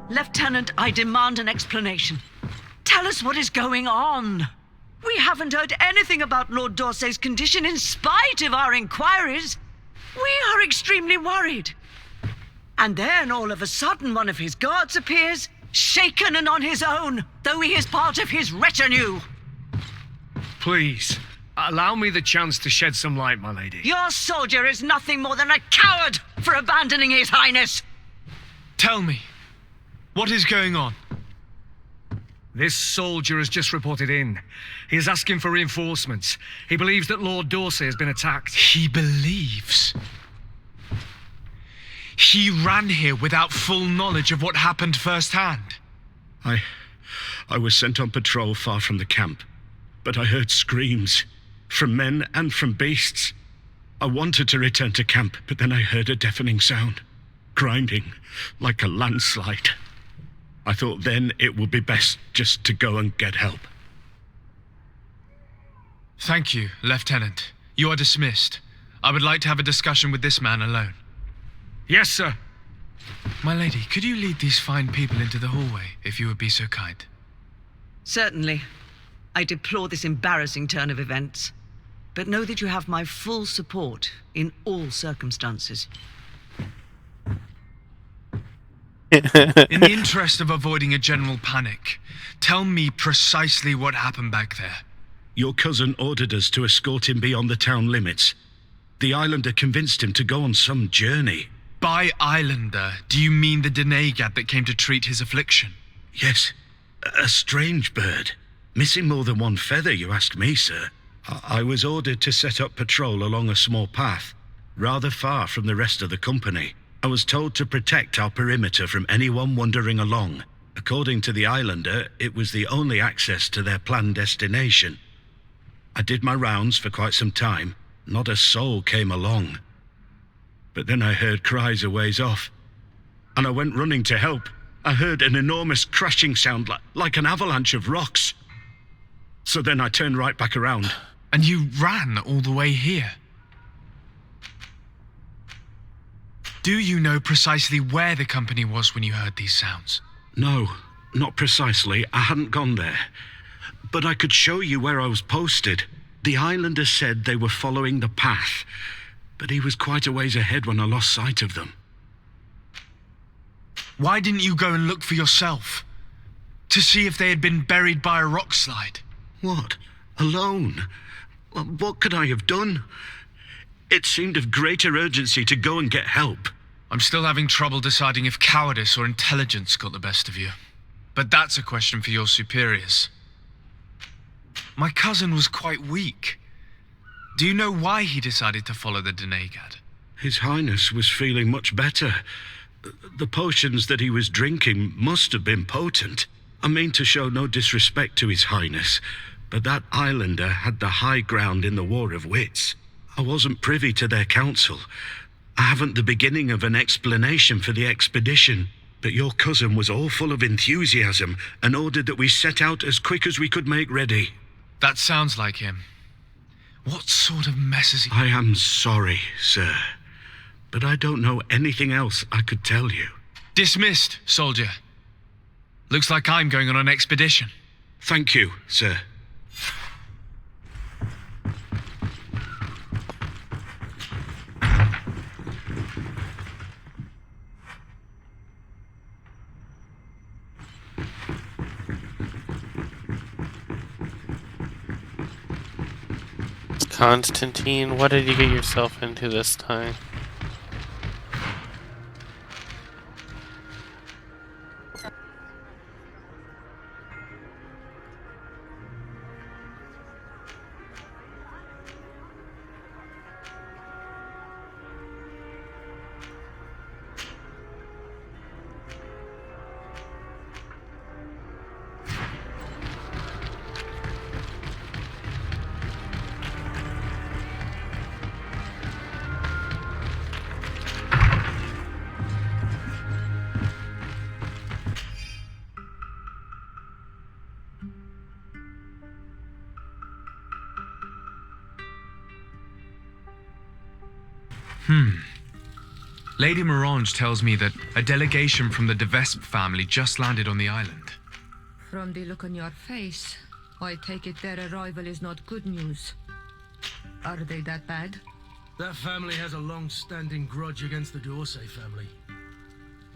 Lieutenant, I demand an explanation. Tell us what is going on. We haven't heard anything about Lord Dorsey's condition in spite of our inquiries. We are extremely worried. And then all of a sudden one of his guards appears, shaken and on his own, though he is part of his retinue. Please, allow me the chance to shed some light, my lady. Your soldier is nothing more than a coward for abandoning his highness. Tell me, what is going on? This soldier has just reported in. He is asking for reinforcements. He believes that Lord Dorsey has been attacked. He believes? He ran here without full knowledge of what happened firsthand. I was sent on patrol far from the camp, but I heard screams from men and from beasts. I wanted to return to camp, but then I heard a deafening sound, grinding like a landslide. I thought then it would be best just to go and get help. Thank you, Lieutenant. You are dismissed. I would like to have a discussion with this man alone. Yes, sir. My lady, could you lead these fine people into the hallway, if you would be so kind? Certainly. I deplore this embarrassing turn of events, but know that you have my full support in all circumstances. In the interest of avoiding a general panic, tell me precisely what happened back there. Your cousin ordered us to escort him beyond the town limits. The islander convinced him to go on some journey. By islander, do you mean the Denegad that came to treat his affliction? Yes, a strange bird. Missing more than one feather, you ask me, sir. I was ordered to set up patrol along a small path, rather far from the rest of the company. I was told to protect our perimeter from anyone wandering along. According to the islander, it was the only access to their planned destination. I did my rounds for quite some time. Not a soul came along. But then I heard cries a ways off, and I went running to help. I heard an enormous crashing sound like an avalanche of rocks. So then I turned right back around. And you ran all the way here? Do you know precisely where the company was when you heard these sounds? No, not precisely. I hadn't gone there. But I could show you where I was posted. The islander said they were following the path, but he was quite a ways ahead when I lost sight of them. Why didn't you go and look for yourself? To see if they had been buried by a rock slide? What? Alone? What could I have done? It seemed of greater urgency to go and get help. I'm still having trouble deciding if cowardice or intelligence got the best of you. But that's a question for your superiors. My cousin was quite weak. Do you know why he decided to follow the Denegad? His Highness was feeling much better. The potions that he was drinking must have been potent. I mean to show no disrespect to His Highness, but that islander had the high ground in the War of Wits. I wasn't privy to their counsel. I haven't the beginning of an explanation for the expedition, but your cousin was all full of enthusiasm and ordered that we set out as quick as we could make ready. That sounds like him. What sort of mess is he? I am sorry, sir, but I don't know anything else I could tell you. Dismissed, soldier. Looks like I'm going on an expedition. Thank you, sir. Constantine, what did you get yourself into this time? Lady Morange tells me that a delegation from the De Vespe family just landed on the island. From the look on your face, I take it their arrival is not good news. Are they that bad? That family has a long-standing grudge against the Dorsey family.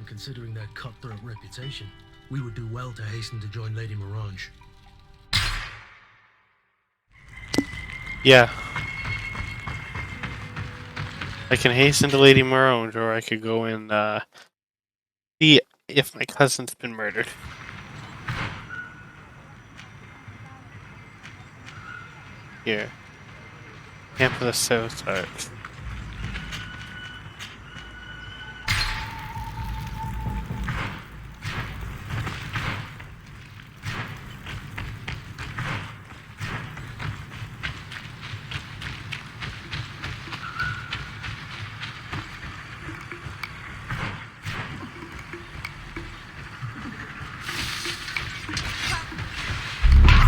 and considering their cutthroat reputation, we would do well to hasten to join Lady Morange. Yeah. I can hasten to Lady Morange, or I could go and see if my cousin's been murdered. Here. Camp of the South Arch.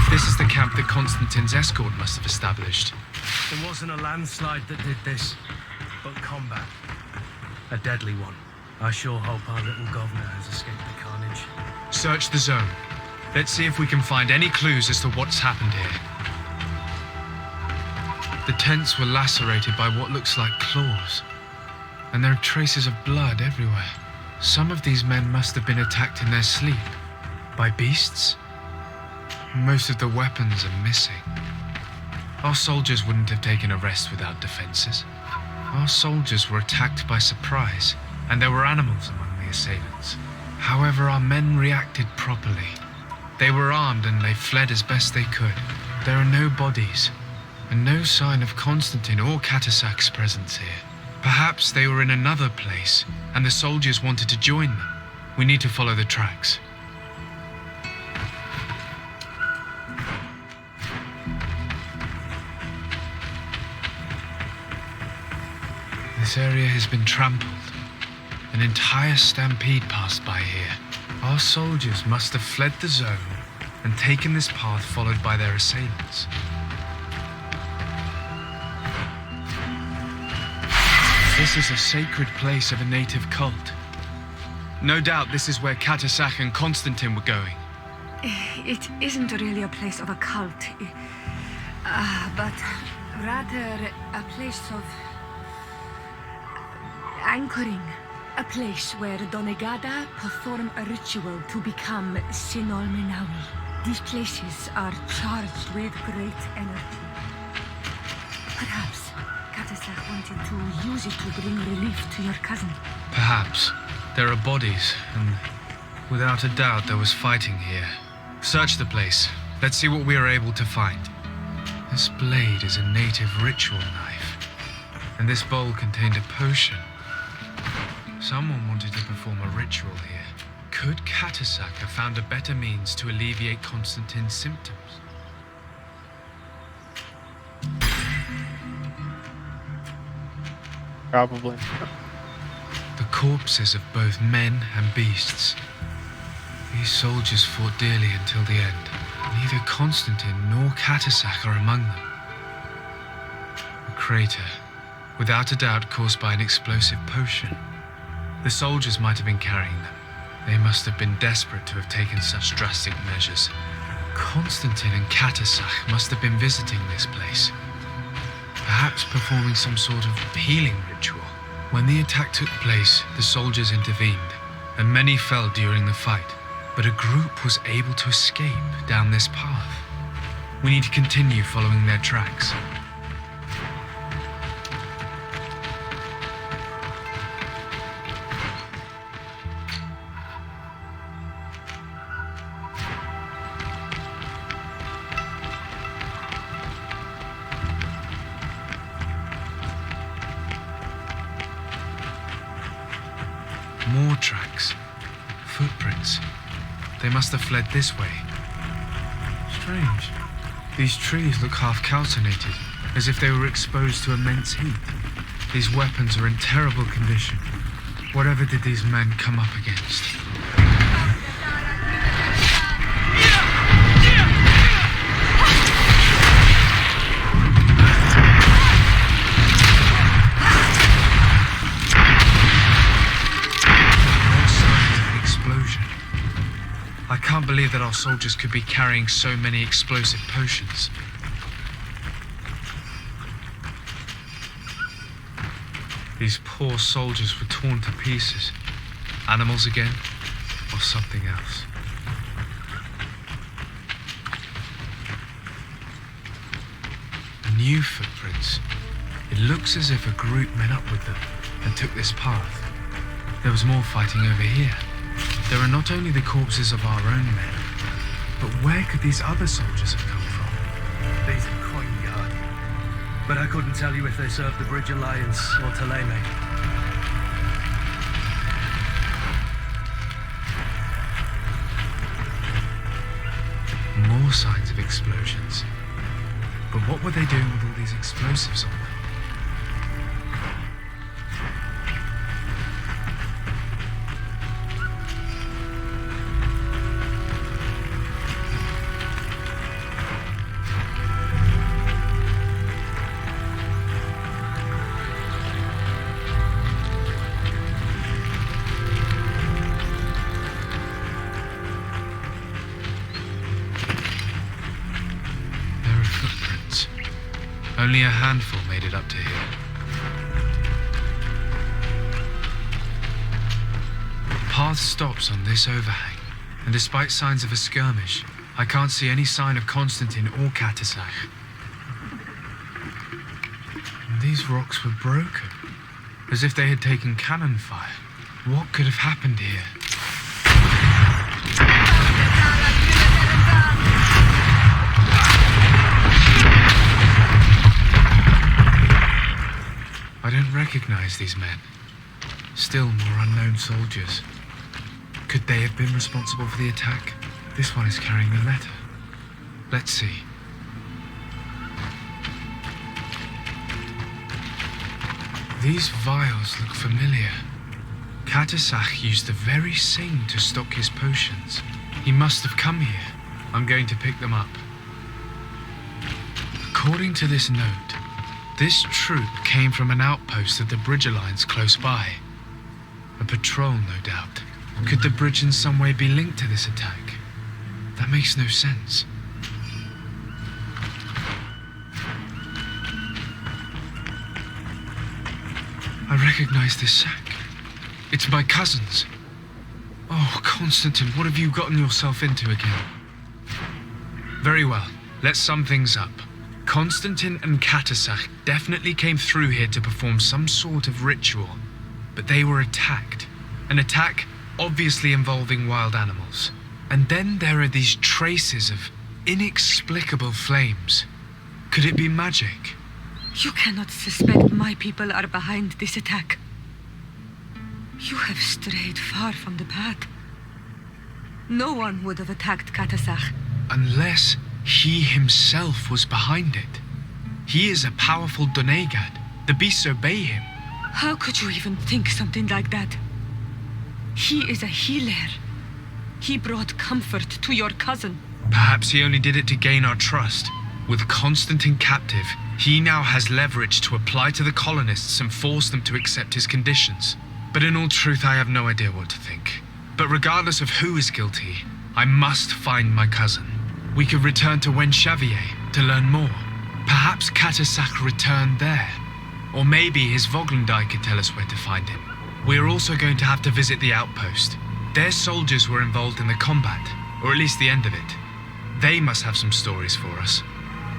This is the camp that Constantine's escort must have established. There wasn't a landslide that did this, but combat. A deadly one. I sure hope our little governor has escaped the carnage. Search the zone. Let's see if we can find any clues as to what's happened here. The tents were lacerated by what looks like claws, and there are traces of blood everywhere. Some of these men must have been attacked in their sleep. By beasts? Most of the weapons are missing. Our soldiers wouldn't have taken a rest without defenses. Our soldiers were attacked by surprise, and there were animals among the assailants. However, our men reacted properly. They were armed and they fled as best they could. There are no bodies, and no sign of Constantine or Catasac's presence here. Perhaps they were in another place, and the soldiers wanted to join them. We need to follow the tracks. This area has been trampled. An entire stampede passed by here. Our soldiers must have fled the zone and taken this path followed by their assailants. This is a sacred place of a native cult. No doubt this is where Catasac and Constantine were going. It isn't really a place of a cult, but rather a place of anchoring. A place where Donegada perform a ritual to become Sinol Menawi. These places are charged with great energy. Perhaps Catasac wanted to use it to bring relief to your cousin. Perhaps. There are bodies, and without a doubt there was fighting here. Search the place. Let's see what we are able to find. This blade is a native ritual knife, and this bowl contained a potion. Someone wanted to perform a ritual here. Could Catasac have found a better means to alleviate Constantine's symptoms? Probably. The corpses of both men and beasts. These soldiers fought dearly until the end. Neither Constantine nor Catasac are among them. A crater, without a doubt caused by an explosive potion. The soldiers might have been carrying them. They must have been desperate to have taken such drastic measures. Constantine and Catasac must have been visiting this place. Perhaps performing some sort of healing ritual. When the attack took place, the soldiers intervened, and many fell during the fight. But a group was able to escape down this path. We need to continue following their tracks. More tracks. Footprints. They must have fled this way. Strange. These trees look half calcinated, as if they were exposed to immense heat. These weapons are in terrible condition. Whatever did these men come up against? I can't believe that our soldiers could be carrying so many explosive potions. These poor soldiers were torn to pieces. Animals again? Or something else? New footprints. It looks as if a group met up with them and took this path. There was more fighting over here. There are not only the corpses of our own men, but where could these other soldiers have come from? These are Coin Guard. But I couldn't tell you if they served the Bridge Alliance or Taleme. More signs of explosions. But what were they doing with all these explosives on them? Only a handful made it up to here. The path stops on this overhang, and despite signs of a skirmish, I can't see any sign of Constantine or Katasach. These rocks were broken, as if they had taken cannon fire. What could have happened here? I don't recognize these men. Still more unknown soldiers. Could they have been responsible for the attack? This one is carrying a letter. Let's see. These vials look familiar. Katasach used the very same to stock his potions. He must have come here. I'm going to pick them up. According to this note, this troop came from an outpost of the Bridge Alliance close by. A patrol, no doubt. Could the bridge in some way be linked to this attack? That makes no sense. I recognize this sack. It's my cousin's. Oh, Constantine, what have you gotten yourself into again? Very well, let's sum things up. Constantine and Katasach definitely came through here to perform some sort of ritual, but they were attacked. An attack obviously involving wild animals. And then there are these traces of inexplicable flames. Could it be magic? You cannot suspect my people are behind this attack. You have strayed far from the path. No one would have attacked Katasach. Unless he himself was behind it. He is a powerful Donegad. The beasts obey him. How could you even think something like that? He is a healer. He brought comfort to your cousin. Perhaps he only did it to gain our trust. With Constantine captive, he now has leverage to apply to the colonists and force them to accept his conditions. But in all truth, I have no idea what to think. But regardless of who is guilty, I must find my cousin. We could return to Wen Xavier to learn more. Perhaps Katasach returned there. Or maybe his Voglendai could tell us where to find him. We are also going to have to visit the outpost. Their soldiers were involved in the combat, or at least the end of it. They must have some stories for us.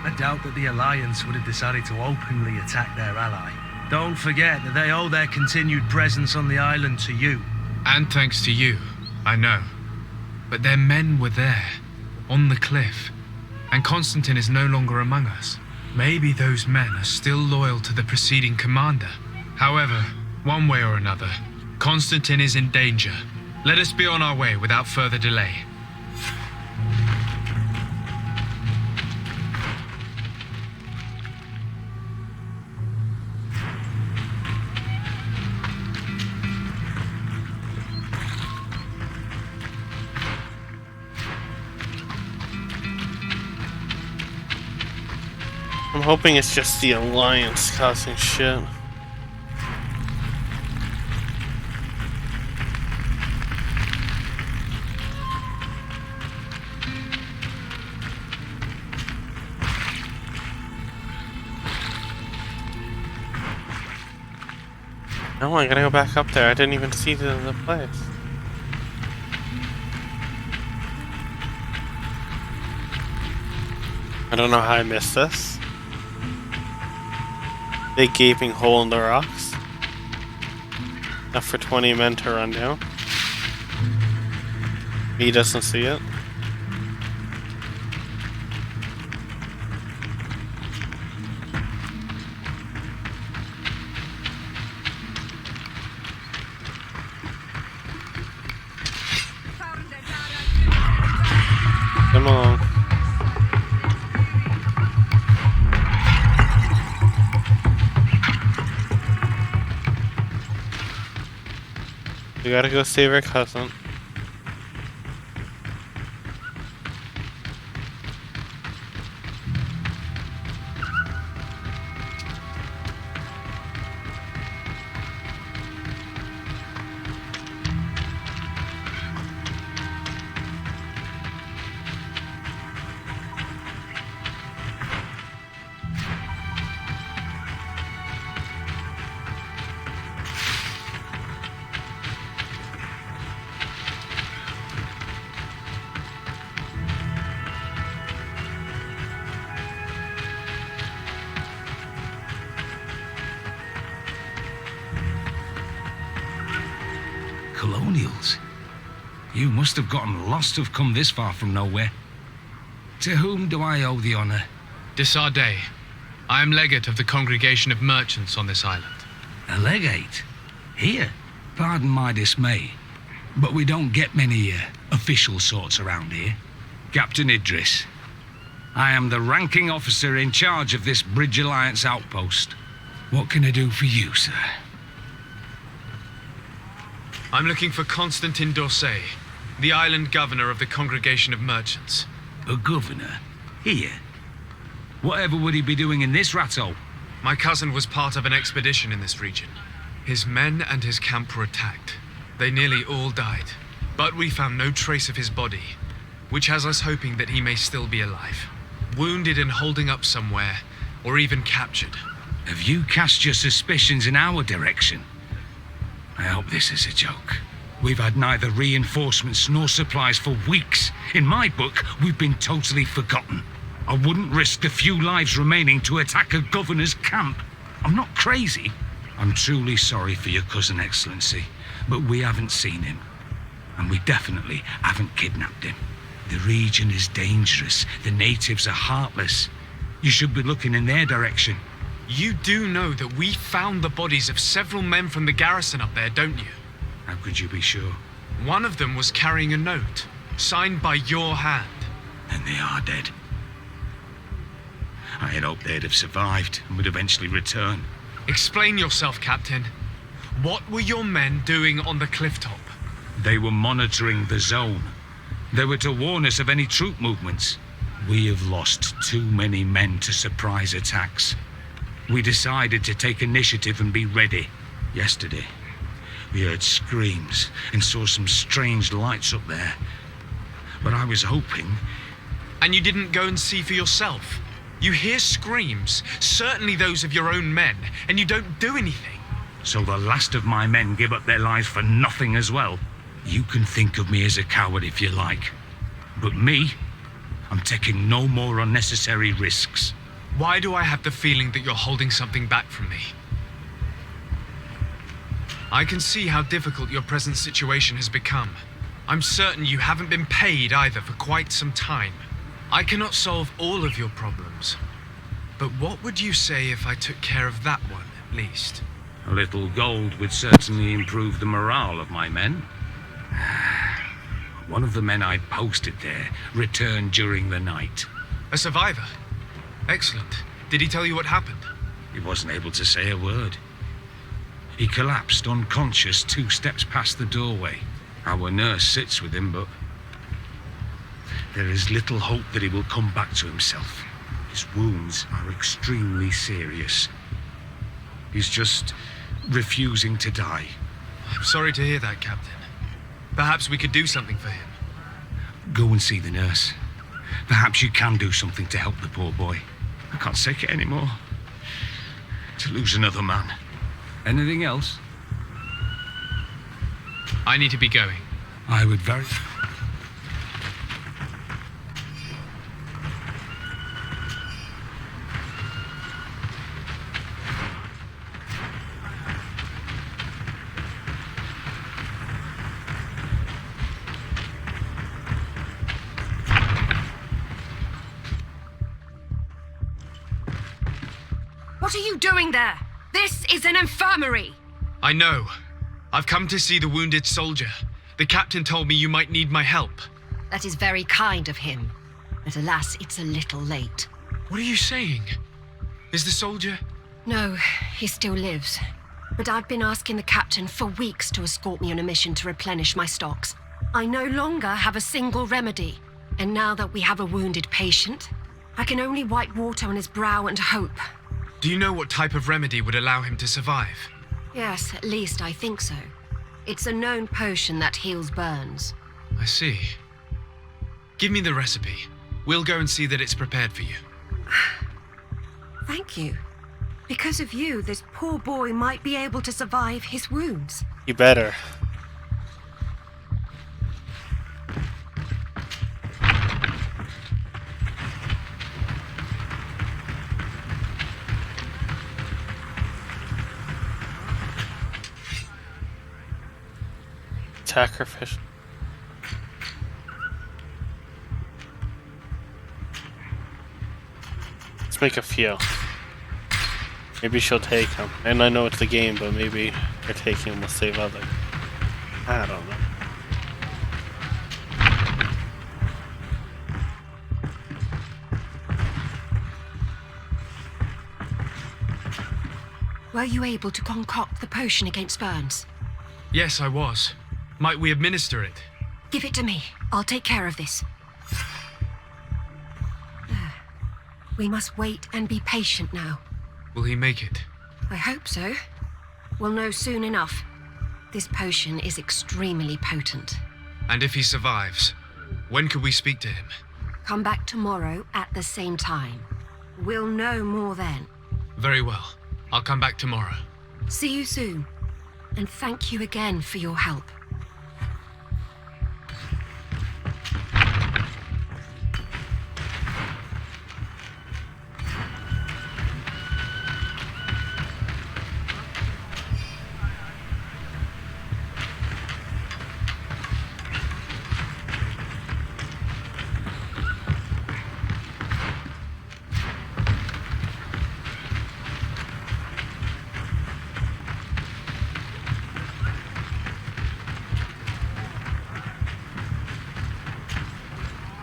I doubt that the Alliance would have decided to openly attack their ally. Don't forget that they owe their continued presence on the island to you. And thanks to you, I know. But their men were there, on the cliff, and Constantine is no longer among us. Maybe those men are still loyal to the preceding commander. However, one way or another, Constantine is in danger. Let us be on our way without further delay. I'm hoping it's just the Alliance causing shit. No, I gotta go back up there. I didn't even see the place. I don't know how I missed this. Big gaping hole in the rocks. Enough for 20 men to run down. He doesn't see it. Come along. We gotta go save our cousin. Colonials? You must have gotten lost to have come this far from nowhere. To whom do I owe the honor? Desardet. I am legate of the Congregation of Merchants on this island. A legate? Here? Pardon my dismay, but we don't get many official sorts around here. Captain Idris. I am the ranking officer in charge of this Bridge Alliance outpost. What can I do for you, sir? I'm looking for Constantin d'Orsay, the island governor of the Congregation of Merchants. A governor? Here? Whatever would he be doing in this rattle? My cousin was part of an expedition in this region. His men and his camp were attacked. They nearly all died. But we found no trace of his body, which has us hoping that he may still be alive. Wounded and holding up somewhere, or even captured. Have you cast your suspicions in our direction? I hope this is a joke. We've had neither reinforcements nor supplies for weeks. In my book, we've been totally forgotten. I wouldn't risk the few lives remaining to attack a governor's camp. I'm not crazy. I'm truly sorry for your cousin, Excellency, but we haven't seen him. And we definitely haven't kidnapped him. The region is dangerous. The natives are heartless. You should be looking in their direction. You do know that we found the bodies of several men from the garrison up there, don't you? How could you be sure? One of them was carrying a note, signed by your hand. And they are dead. I had hoped they'd have survived and would eventually return. Explain yourself, Captain. What were your men doing on the cliff top? They were monitoring the zone. They were to warn us of any troop movements. We have lost too many men to surprise attacks. We decided to take initiative and be ready. Yesterday, we heard screams and saw some strange lights up there. But I was hoping... And you didn't go and see for yourself? You hear screams, certainly those of your own men, and you don't do anything. So the last of my men give up their lives for nothing as well? You can think of me as a coward if you like. But me, I'm taking no more unnecessary risks. Why do I have the feeling that you're holding something back from me? I can see how difficult your present situation has become. I'm certain you haven't been paid either for quite some time. I cannot solve all of your problems. But what would you say if I took care of that one, at least? A little gold would certainly improve the morale of my men. One of the men I'd posted there returned during the night. A survivor? Excellent. Did he tell you what happened? He wasn't able to say a word. He collapsed unconscious 2 steps past the doorway. Our nurse sits with him, but there is little hope that he will come back to himself. His wounds are extremely serious. He's just refusing to die. I'm sorry to hear that, Captain. Perhaps we could do something for him. Go and see the nurse. Perhaps you can do something to help the poor boy. I can't take it anymore. To lose another man. Anything else? I need to be going. I would very... What are you doing there? This is an infirmary! I know. I've come to see the wounded soldier. The captain told me you might need my help. That is very kind of him. But alas, it's a little late. What are you saying? Is the soldier... No, he still lives. But I've been asking the captain for weeks to escort me on a mission to replenish my stocks. I no longer have a single remedy. And now that we have a wounded patient, I can only wipe water on his brow and hope. Do you know what type of remedy would allow him to survive? Yes, at least I think so. It's a known potion that heals burns. I see. Give me the recipe. We'll go and see that it's prepared for you. Thank you. Because of you, this poor boy might be able to survive his wounds. You better. Sacrifice. Let's make a few. Maybe she'll take him. And I know it's a game, but maybe her taking him will save others. I don't know. Were you able to concoct the potion against burns? Yes, I was. Might we administer it? Give it to me. I'll take care of this. We must wait and be patient now. Will he make it? I hope so. We'll know soon enough. This potion is extremely potent. And if he survives, when could we speak to him? Come back tomorrow at the same time. We'll know more then. Very well. I'll come back tomorrow. See you soon. And thank you again for your help.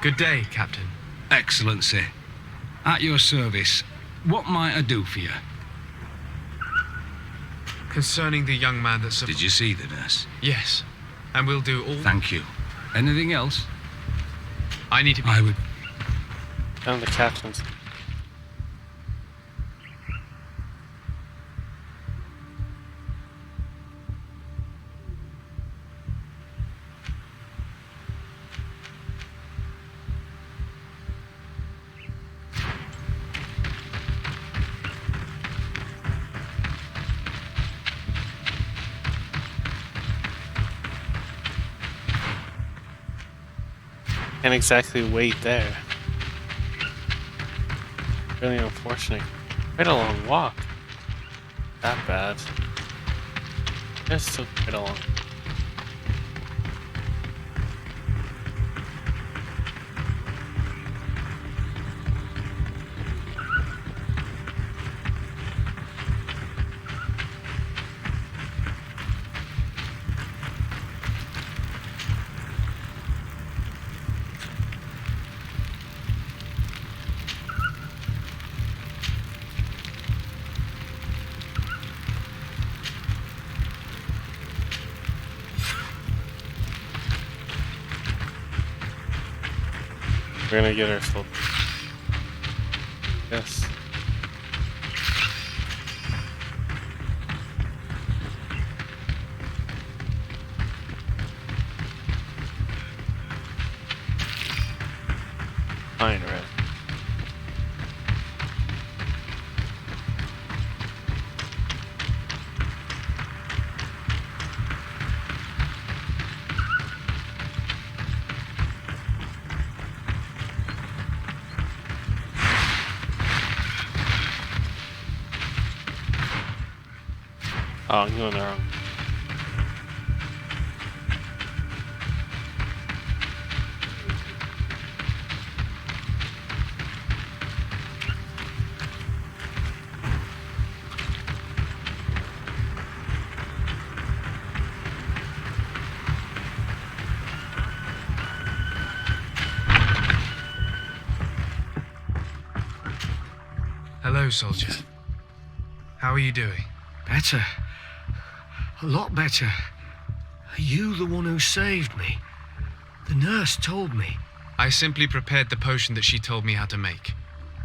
Good day, Captain. Excellency. At your service. What might I do for you? Concerning the young man that... Did you see the nurse? Yes. And we'll do all... Thank you. Anything else? I need to be... I would... And the captain's. Can't exactly wait there. Really unfortunate. Quite a long walk. That bad. It's still quite a long. We're gonna get ourselves. Yes. Fine, right. Oh, I'm going there wrong. Hello, soldier. How are you doing? Better. A lot better. Are you the one who saved me? The nurse told me. I simply prepared the potion that she told me how to make.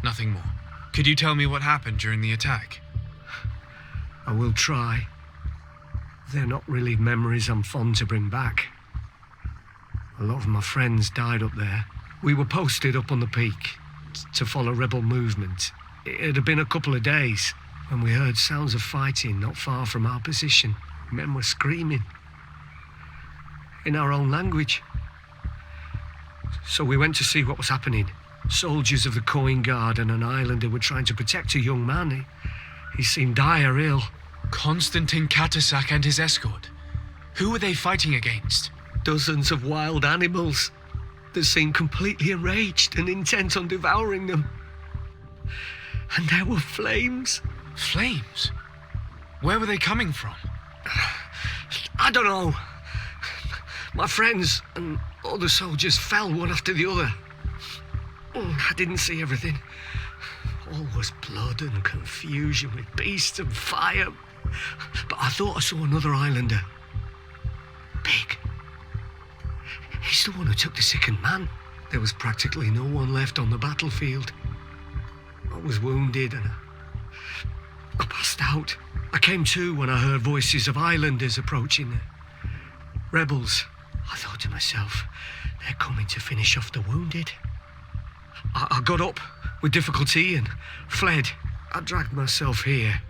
Nothing more. Could you tell me what happened during the attack? I will try. They're not really memories I'm fond to bring back. A lot of my friends died up there. We were posted up on the peak to follow rebel movement. It had been a couple of days when we heard sounds of fighting not far from our position. Men were screaming in our own language. So we went to see what was happening. Soldiers of the Coin Guard and an islander were trying to protect a young man. He seemed dire ill. Constantine Katasak and his escort. Who were they fighting against? Dozens of wild animals that seemed completely enraged and intent on devouring them. And there were flames. Flames? Where were they coming from? I don't know. My friends and other soldiers fell one after the other. I didn't see everything. All was blood and confusion with beasts and fire. But I thought I saw another islander. Big. He's the one who took the sickened man. There was practically no one left on the battlefield. I was wounded and I passed out. I came to when I heard voices of islanders approaching. Rebels. I thought to myself, they're coming to finish off the wounded. I got up with difficulty and fled. I dragged myself here.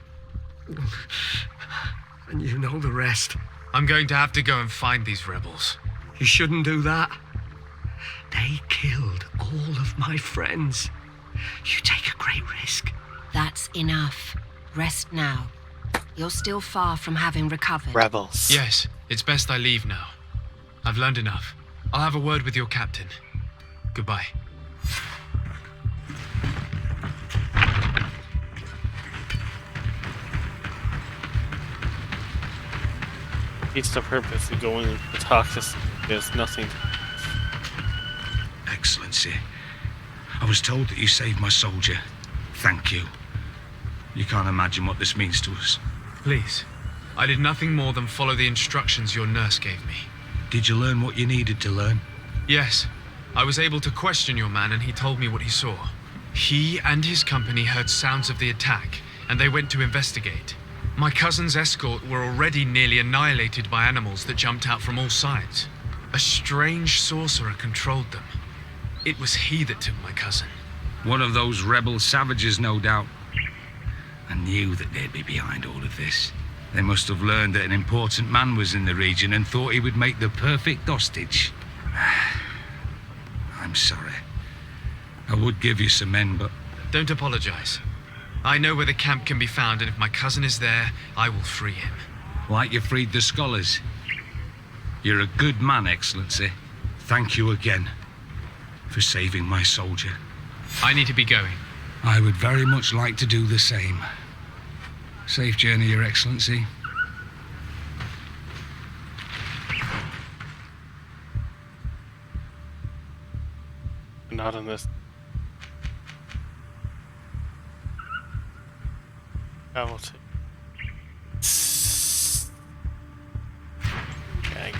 And you know the rest. I'm going to have to go and find these rebels. You shouldn't do that. They killed all of my friends. You take a great risk. That's enough. Rest now. You're still far from having recovered. Rebels. Yes, it's best I leave now. I've learned enough. I'll have a word with your captain. Goodbye. It's the purpose of going to talk to there's nothing. Excellency, I was told that you saved my soldier. Thank you. You can't imagine what this means to us. Please. I did nothing more than follow the instructions your nurse gave me. Did you learn what you needed to learn? Yes. I was able to question your man and he told me what he saw. He and his company heard sounds of the attack and they went to investigate. My cousin's escort were already nearly annihilated by animals that jumped out from all sides. A strange sorcerer controlled them. It was he that took my cousin. One of those rebel savages, no doubt. I knew that they'd be behind all of this. They must have learned that an important man was in the region and thought he would make the perfect hostage. I'm sorry. I would give you some men, but... Don't apologize. I know where the camp can be found, and if my cousin is there, I will free him. Like you freed the scholars. You're a good man, Excellency. Thank you again for saving my soldier. I need to be going. I would very much like to do the same. Safe journey, Your Excellency. Not on this. I will take. Dang.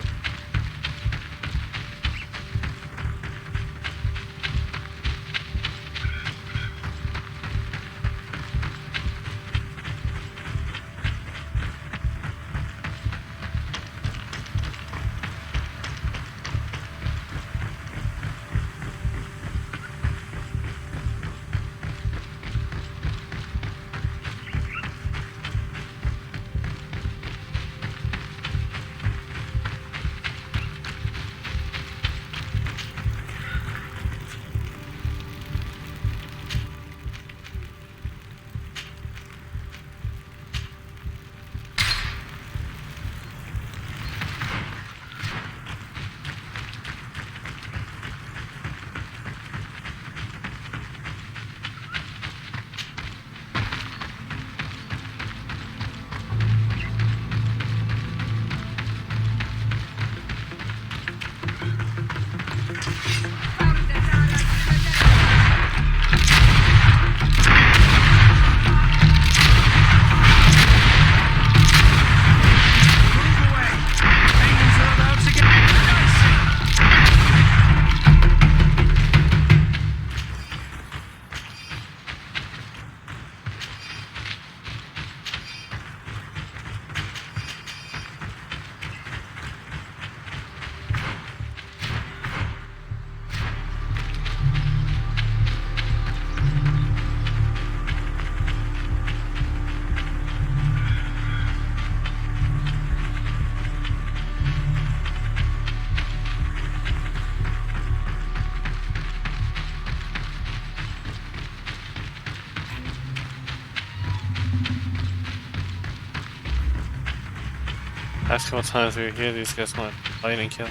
Last couple times we were here, these guys want to fight and kill.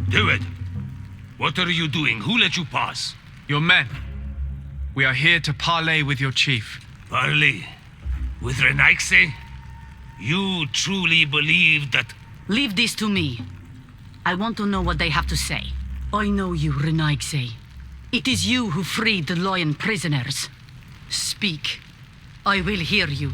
Do it. What are you doing? Who let you pass? Your men. We are here to parley with your chief. Parley? With Renaigse? You truly believe that... Leave this to me. I want to know what they have to say. I know you, Renaigse. It is you who freed the lion prisoners. Speak. I will hear you.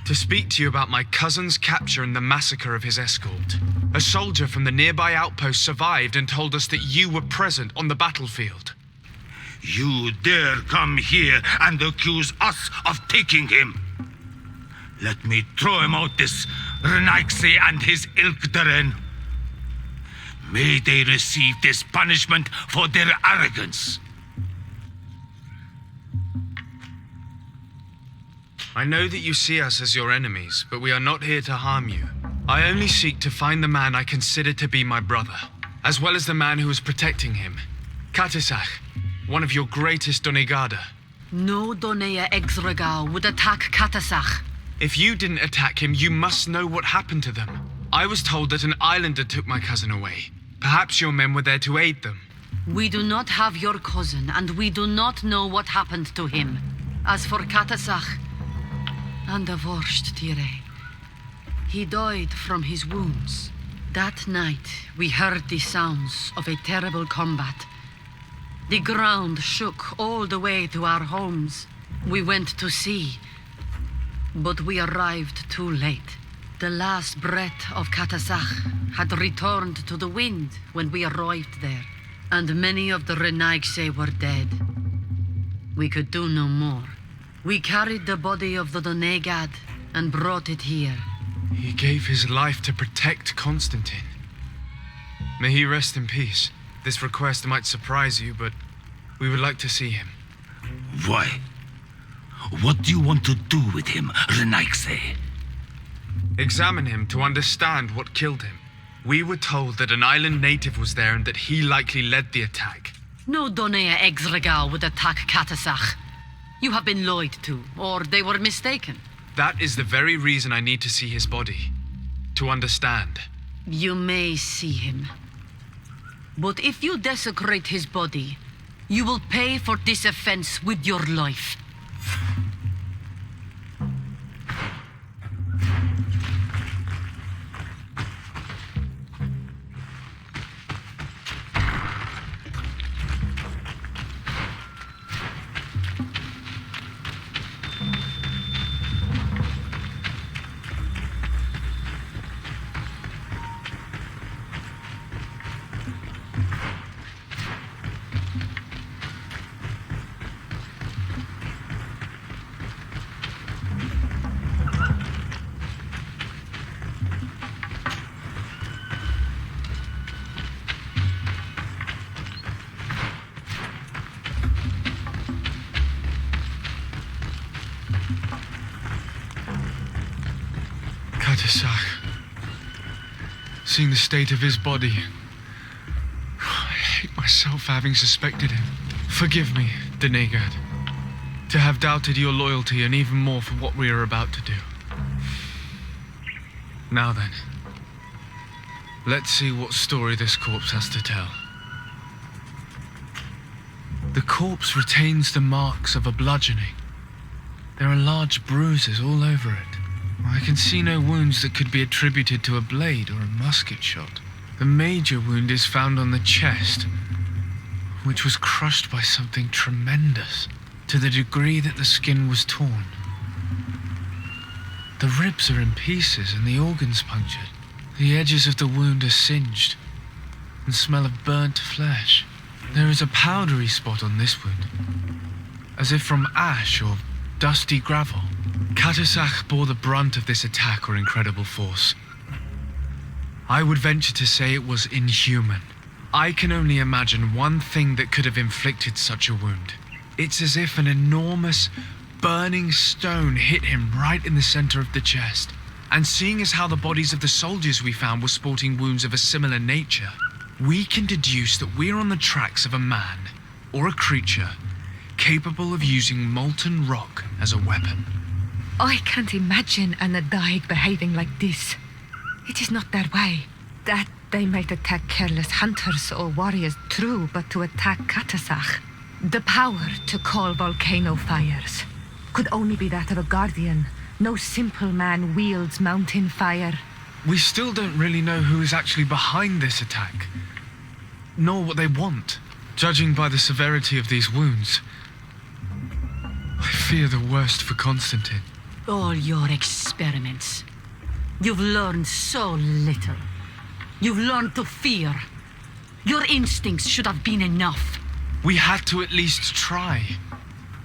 To speak to you about my cousin's capture and the massacre of his escort. A soldier from the nearby outpost survived and told us that you were present on the battlefield. You dare come here and accuse us of taking him? Let me throw him out this Renaigse and his Ilkdaren. May they receive this punishment for their arrogance. I know that you see us as your enemies, but we are not here to harm you. I only seek to find the man I consider to be my brother, as well as the man who is protecting him. Katisach, one of your greatest Donegada. No Donea Exregal would attack Katasach. If you didn't attack him, you must know what happened to them. I was told that an islander took my cousin away. Perhaps your men were there to aid them. We do not have your cousin, and we do not know what happened to him. As for Katasach, and the Vorst Tire, he died from his wounds. That night, we heard the sounds of a terrible combat. The ground shook all the way to our homes. We went to see, but we arrived too late. The last breath of Katasach had returned to the wind when we arrived there, and many of the Renaigse were dead. We could do no more. We carried the body of the Donegad and brought it here. He gave his life to protect Constantine. May he rest in peace. This request might surprise you, but we would like to see him. Why? What do you want to do with him, Renaigse? Examine him to understand what killed him. We were told that an island native was there and that he likely led the attack. No Donea Exregal would attack Katasach. You have been lied to, or they were mistaken. That is the very reason I need to see his body. To understand. You may see him. But if you desecrate his body, you will pay for this offense with your life. Katasach. Seeing the state of his body, I hate myself for having suspected him. Forgive me, Donegad, to have doubted your loyalty and even more for what we are about to do. Now then, let's see what story this corpse has to tell. The corpse retains the marks of a bludgeoning. There are large bruises all over it. I can see no wounds that could be attributed to a blade or a musket shot. The major wound is found on the chest, which was crushed by something tremendous, to the degree that the skin was torn. The ribs are in pieces and the organs punctured. The edges of the wound are singed and smell of burnt flesh. There is a powdery spot on this wound, as if from ash or dusty gravel. Katasach bore the brunt of this attack or incredible force. I would venture to say it was inhuman. I can only imagine one thing that could have inflicted such a wound. It's as if an enormous, burning stone hit him right in the center of the chest. And seeing as how the bodies of the soldiers we found were sporting wounds of a similar nature, we can deduce that we're on the tracks of a man, or a creature, capable of using molten rock as a weapon. I can't imagine an Adaig behaving like this. It is not their way. That they might attack careless hunters or warriors, true, but to attack Katasach, the power to call volcano fires, could only be that of a guardian. No simple man wields mountain fire. We still don't really know who is actually behind this attack, nor what they want. Judging by the severity of these wounds, I fear the worst for Constantine. All your experiments. You've learned so little. You've learned to fear. Your instincts should have been enough. We had to at least try.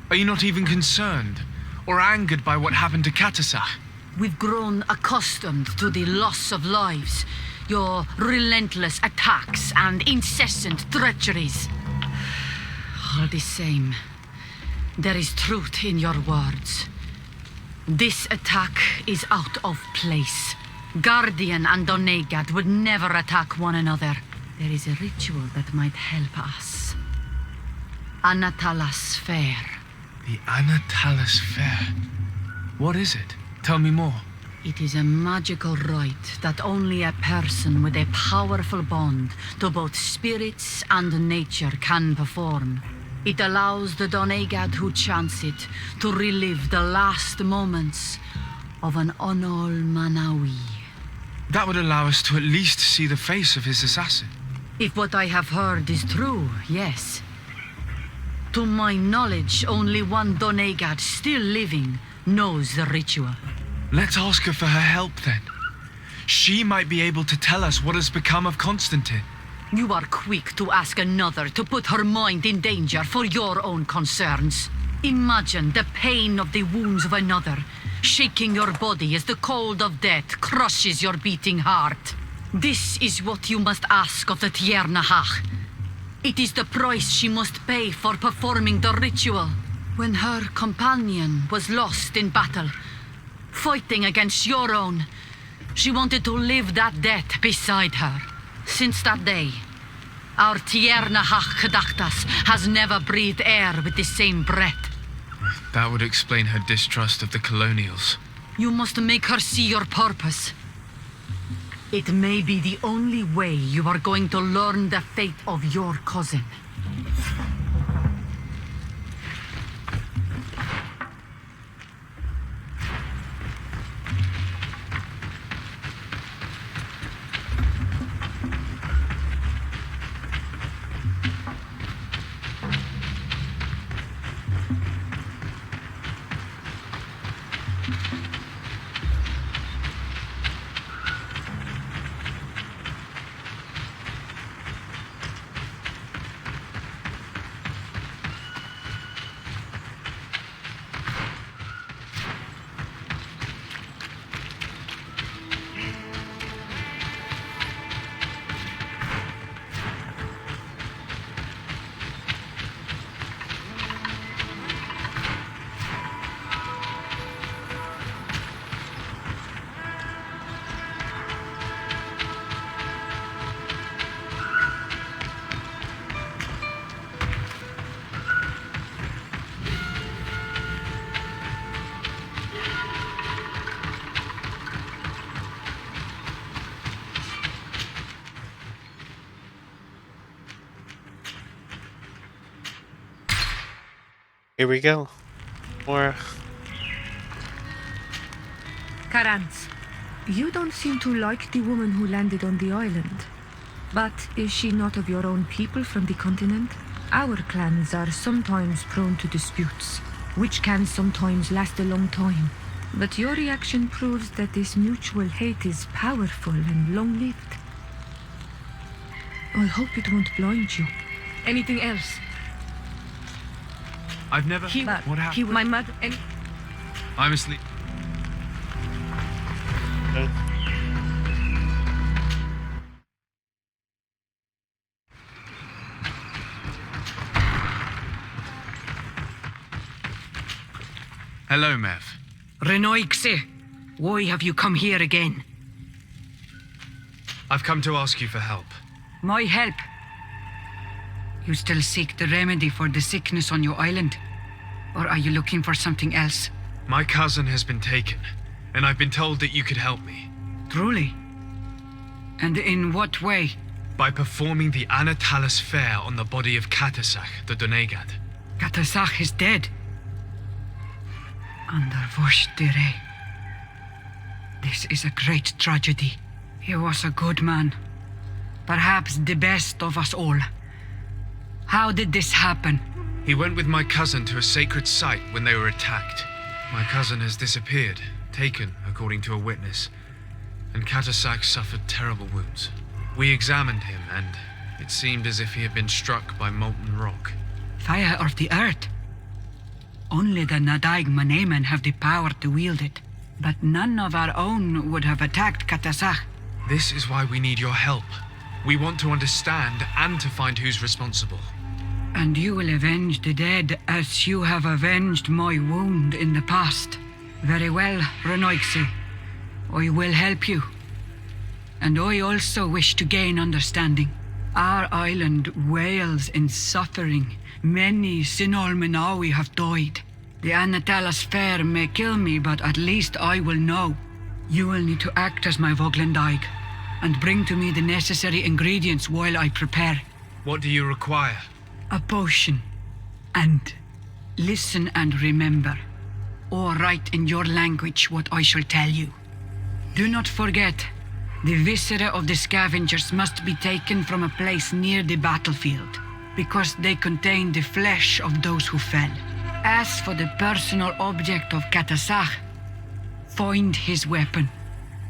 Are you not even concerned or angered by what happened to Katasach? We've grown accustomed to the loss of lives, your relentless attacks and incessant treacheries. All the same, there is truth in your words. This attack is out of place. Guardian and Donegad would never attack one another. There is a ritual that might help us. Anatalas Fair. The Anatalas Fair? What is it? Tell me more. It is a magical rite that only a person with a powerful bond to both spirits and nature can perform. It allows the Donegad who chants it to relive the last moments of an Onol Manawi. That would allow us to at least see the face of his assassin. If what I have heard is true, yes. To my knowledge, only one Donegad still living knows the ritual. Let's ask her for her help then. She might be able to tell us what has become of Constantine. You are quick to ask another to put her mind in danger for your own concerns. Imagine the pain of the wounds of another, shaking your body as the cold of death crushes your beating heart. This is what you must ask of the Tiernahach. It is the price she must pay for performing the ritual. When her companion was lost in battle, fighting against your own, she wanted to live that death beside her. Since that day, our Tiernahach Kadachtas has never breathed air with the same breath. That would explain her distrust of the colonials. You must make her see your purpose. It may be the only way you are going to learn the fate of your cousin. Here we go. More. Karantz, you don't seem to like the woman who landed on the island. But is she not of your own people from the continent? Our clans are sometimes prone to disputes, which can sometimes last a long time. But your reaction proves that this mutual hate is powerful and long-lived. I hope it won't blind you. Anything else? I've never... What happened? My mother... I'm asleep. Hello, Mev. Renoixe, why have you come here again? I've come to ask you for help. My help. You still seek the remedy for the sickness on your island? Or are you looking for something else? My cousin has been taken, and I've been told that you could help me. Truly? And in what way? By performing the Anatalis fair on the body of Katasach, the Donegad. Katasach is dead. Under Voshtire. This is a great tragedy. He was a good man. Perhaps the best of us all. How did this happen? He went with my cousin to a sacred site when they were attacked. My cousin has disappeared, taken according to a witness, and Katasach suffered terrible wounds. We examined him, and it seemed as if he had been struck by molten rock. Fire of the earth. Only the Nadaig Manemen have the power to wield it, but none of our own would have attacked Katasach. This is why we need your help. We want to understand and to find who's responsible. And you will avenge the dead as you have avenged my wound in the past. Very well, Renoixi. I will help you. And I also wish to gain understanding. Our island wails in suffering. Many Sinol Menawi have died. The Anatalas fair may kill me, but at least I will know. You will need to act as my Voglendaig and bring to me the necessary ingredients while I prepare. What do you require? A potion. And listen and remember, or write in your language what I shall tell you. Do not forget, the viscera of the scavengers must be taken from a place near the battlefield, because they contain the flesh of those who fell. As for the personal object of Katasach, find his weapon,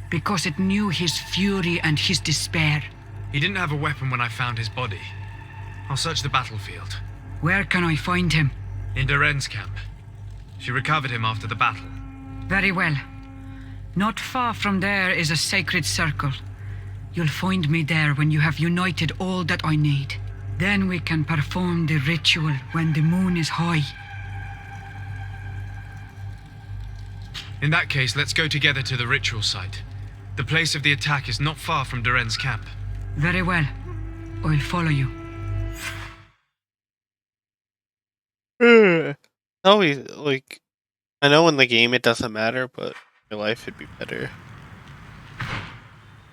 because it knew his fury and his despair. He didn't have a weapon when I found his body. I'll search the battlefield. Where can I find him? In Doren's camp. She recovered him after the battle. Very well. Not far from there is a sacred circle. You'll find me there when you have united all that I need. Then we can perform the ritual when the moon is high. In that case, let's go together to the ritual site. The place of the attack is not far from Doren's camp. Very well. I'll follow you. Always, like, I know in the game it doesn't matter, but in real life it'd be better.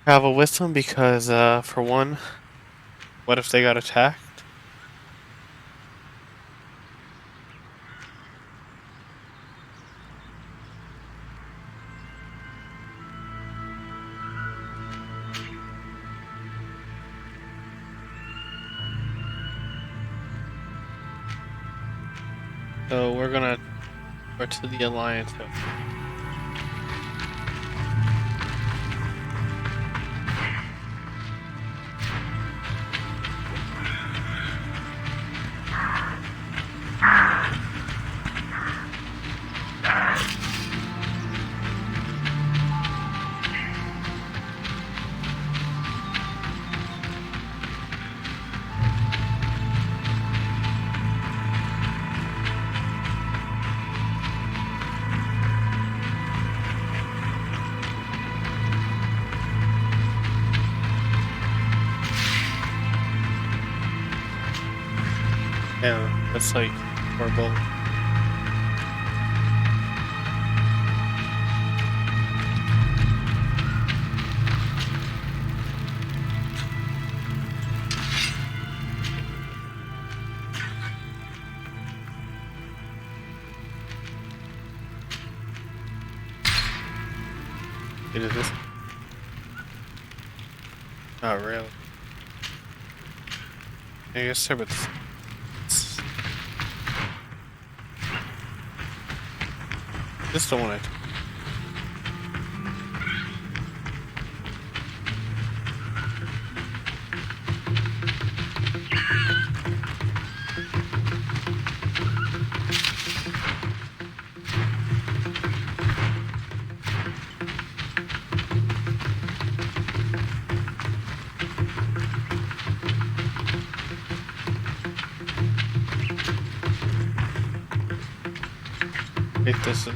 Travel with them because, for one, what if they got attacked? So we're gonna go to the Alliance. Yeah, that's like horrible. Is this? Not really. I guess start with this. Just don't want it. Take this in.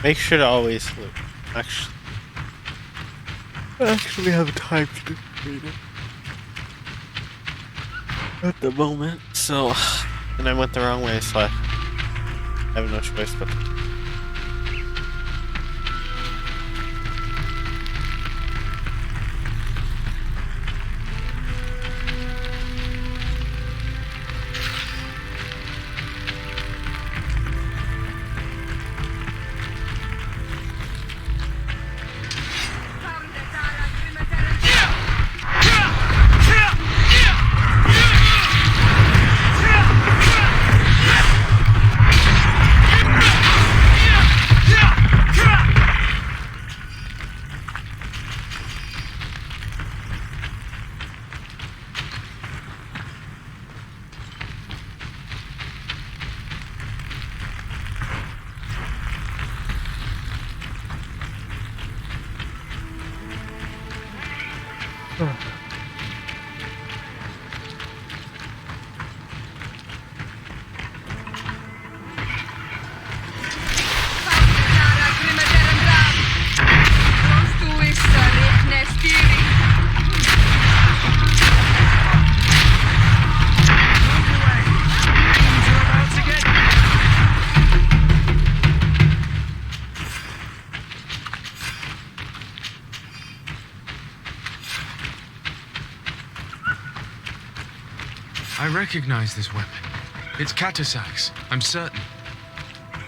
Make sure to always look. Actually have time to read it at the moment. So, and I went the wrong way, so I have no choice but to. I recognize this weapon. It's Katasak's, I'm certain.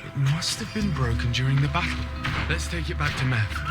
It must have been broken during the battle. Let's take it back to Mev.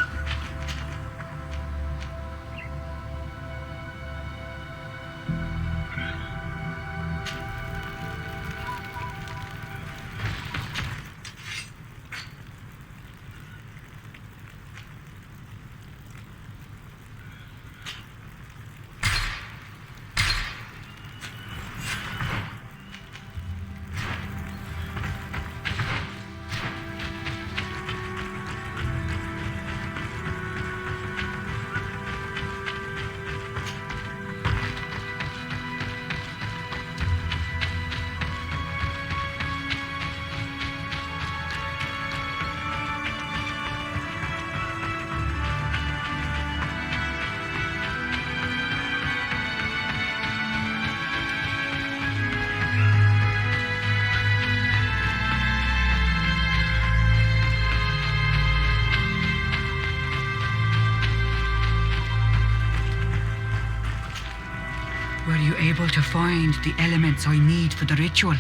Were you able to find the elements I need for the ritual?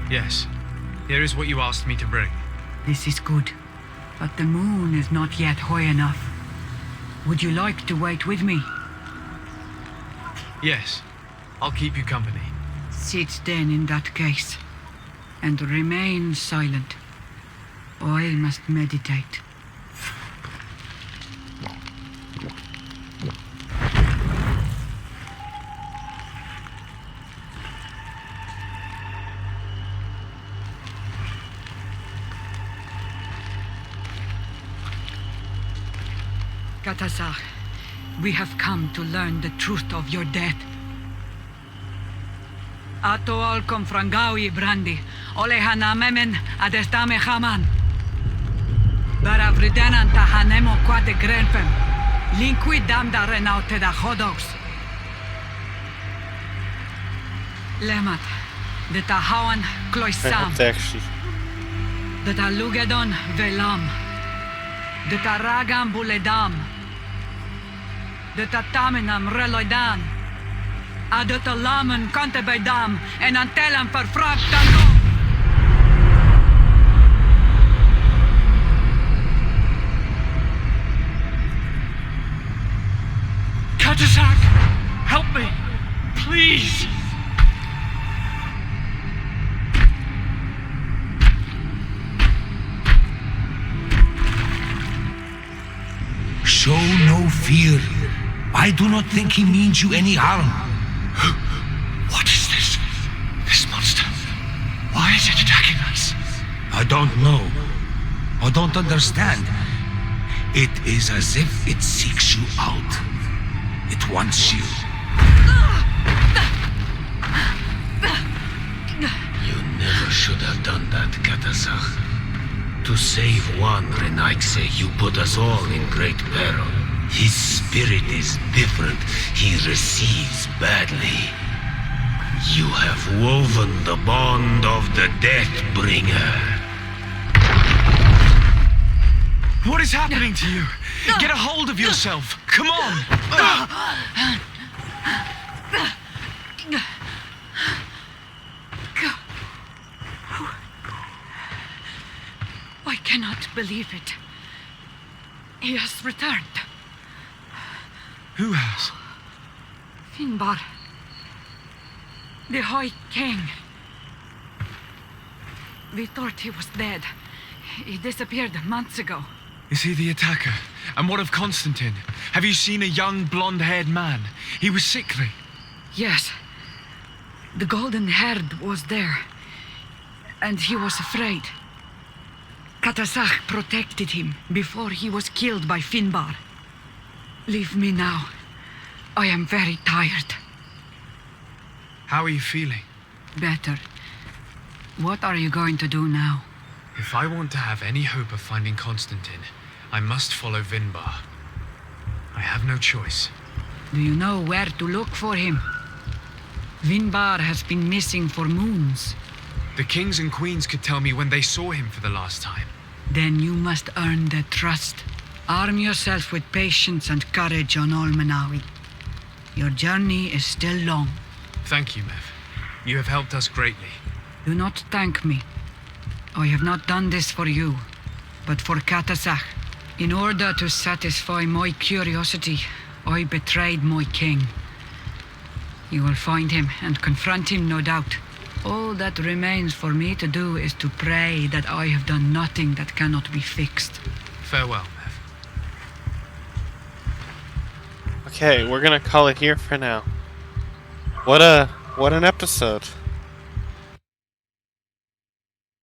Yes. Here is what you asked me to bring. This is good, but the moon is not yet high enough. Would you like to wait with me? Yes. I'll keep you company. Sit then in that case, and remain silent. I must meditate. Katasar, we have come to learn the truth of your death. Ato al confrangawi brandi, olehana memen adestame haman. Baravridenan tahanemo quate grenfem, linqui damda renaute da hodos. Lemat, de tahawan kloisam. De talugedon velam. De taragam buledam. De tatamenam reloidan. Adet lamen kante beidam en antelam verfrachtango. Katasak, help me, please. Show no fear. I do not think he means you any harm. What is this? This monster. Why is it attacking us? I don't know. I don't understand. It is as if it seeks you out. It wants you. You never should have done that, Katasach. To save one, Renaigse, you put us all in great peril. His spirit is different. He receives badly. You have woven the bond of the Deathbringer. What is happening to you? Get a hold of yourself. Come on. I cannot believe it. He has returned. Who has? Finbar. The High King. We thought he was dead. He disappeared months ago. Is he the attacker? And what of Constantine? Have you seen a young blonde-haired man? He was sickly. Yes. The golden-haired was there. And he was afraid. Katasach protected him before he was killed by Finbar. Leave me now. I am very tired. How are you feeling? Better. What are you going to do now? If I want to have any hope of finding Constantine, I must follow Vinbar. I have no choice. Do you know where to look for him? Vinbar has been missing for moons. The kings and queens could tell me when they saw him for the last time. Then you must earn their trust. Arm yourself with patience and courage on Olmenawi. Your journey is still long. Thank you, Mev. You have helped us greatly. Do not thank me. I have not done this for you, but for Katasach. In order to satisfy my curiosity, I betrayed my king. You will find him and confront him, no doubt. All that remains for me to do is to pray that I have done nothing that cannot be fixed. Farewell, Mev. Okay, we're gonna call it here for now. What an episode.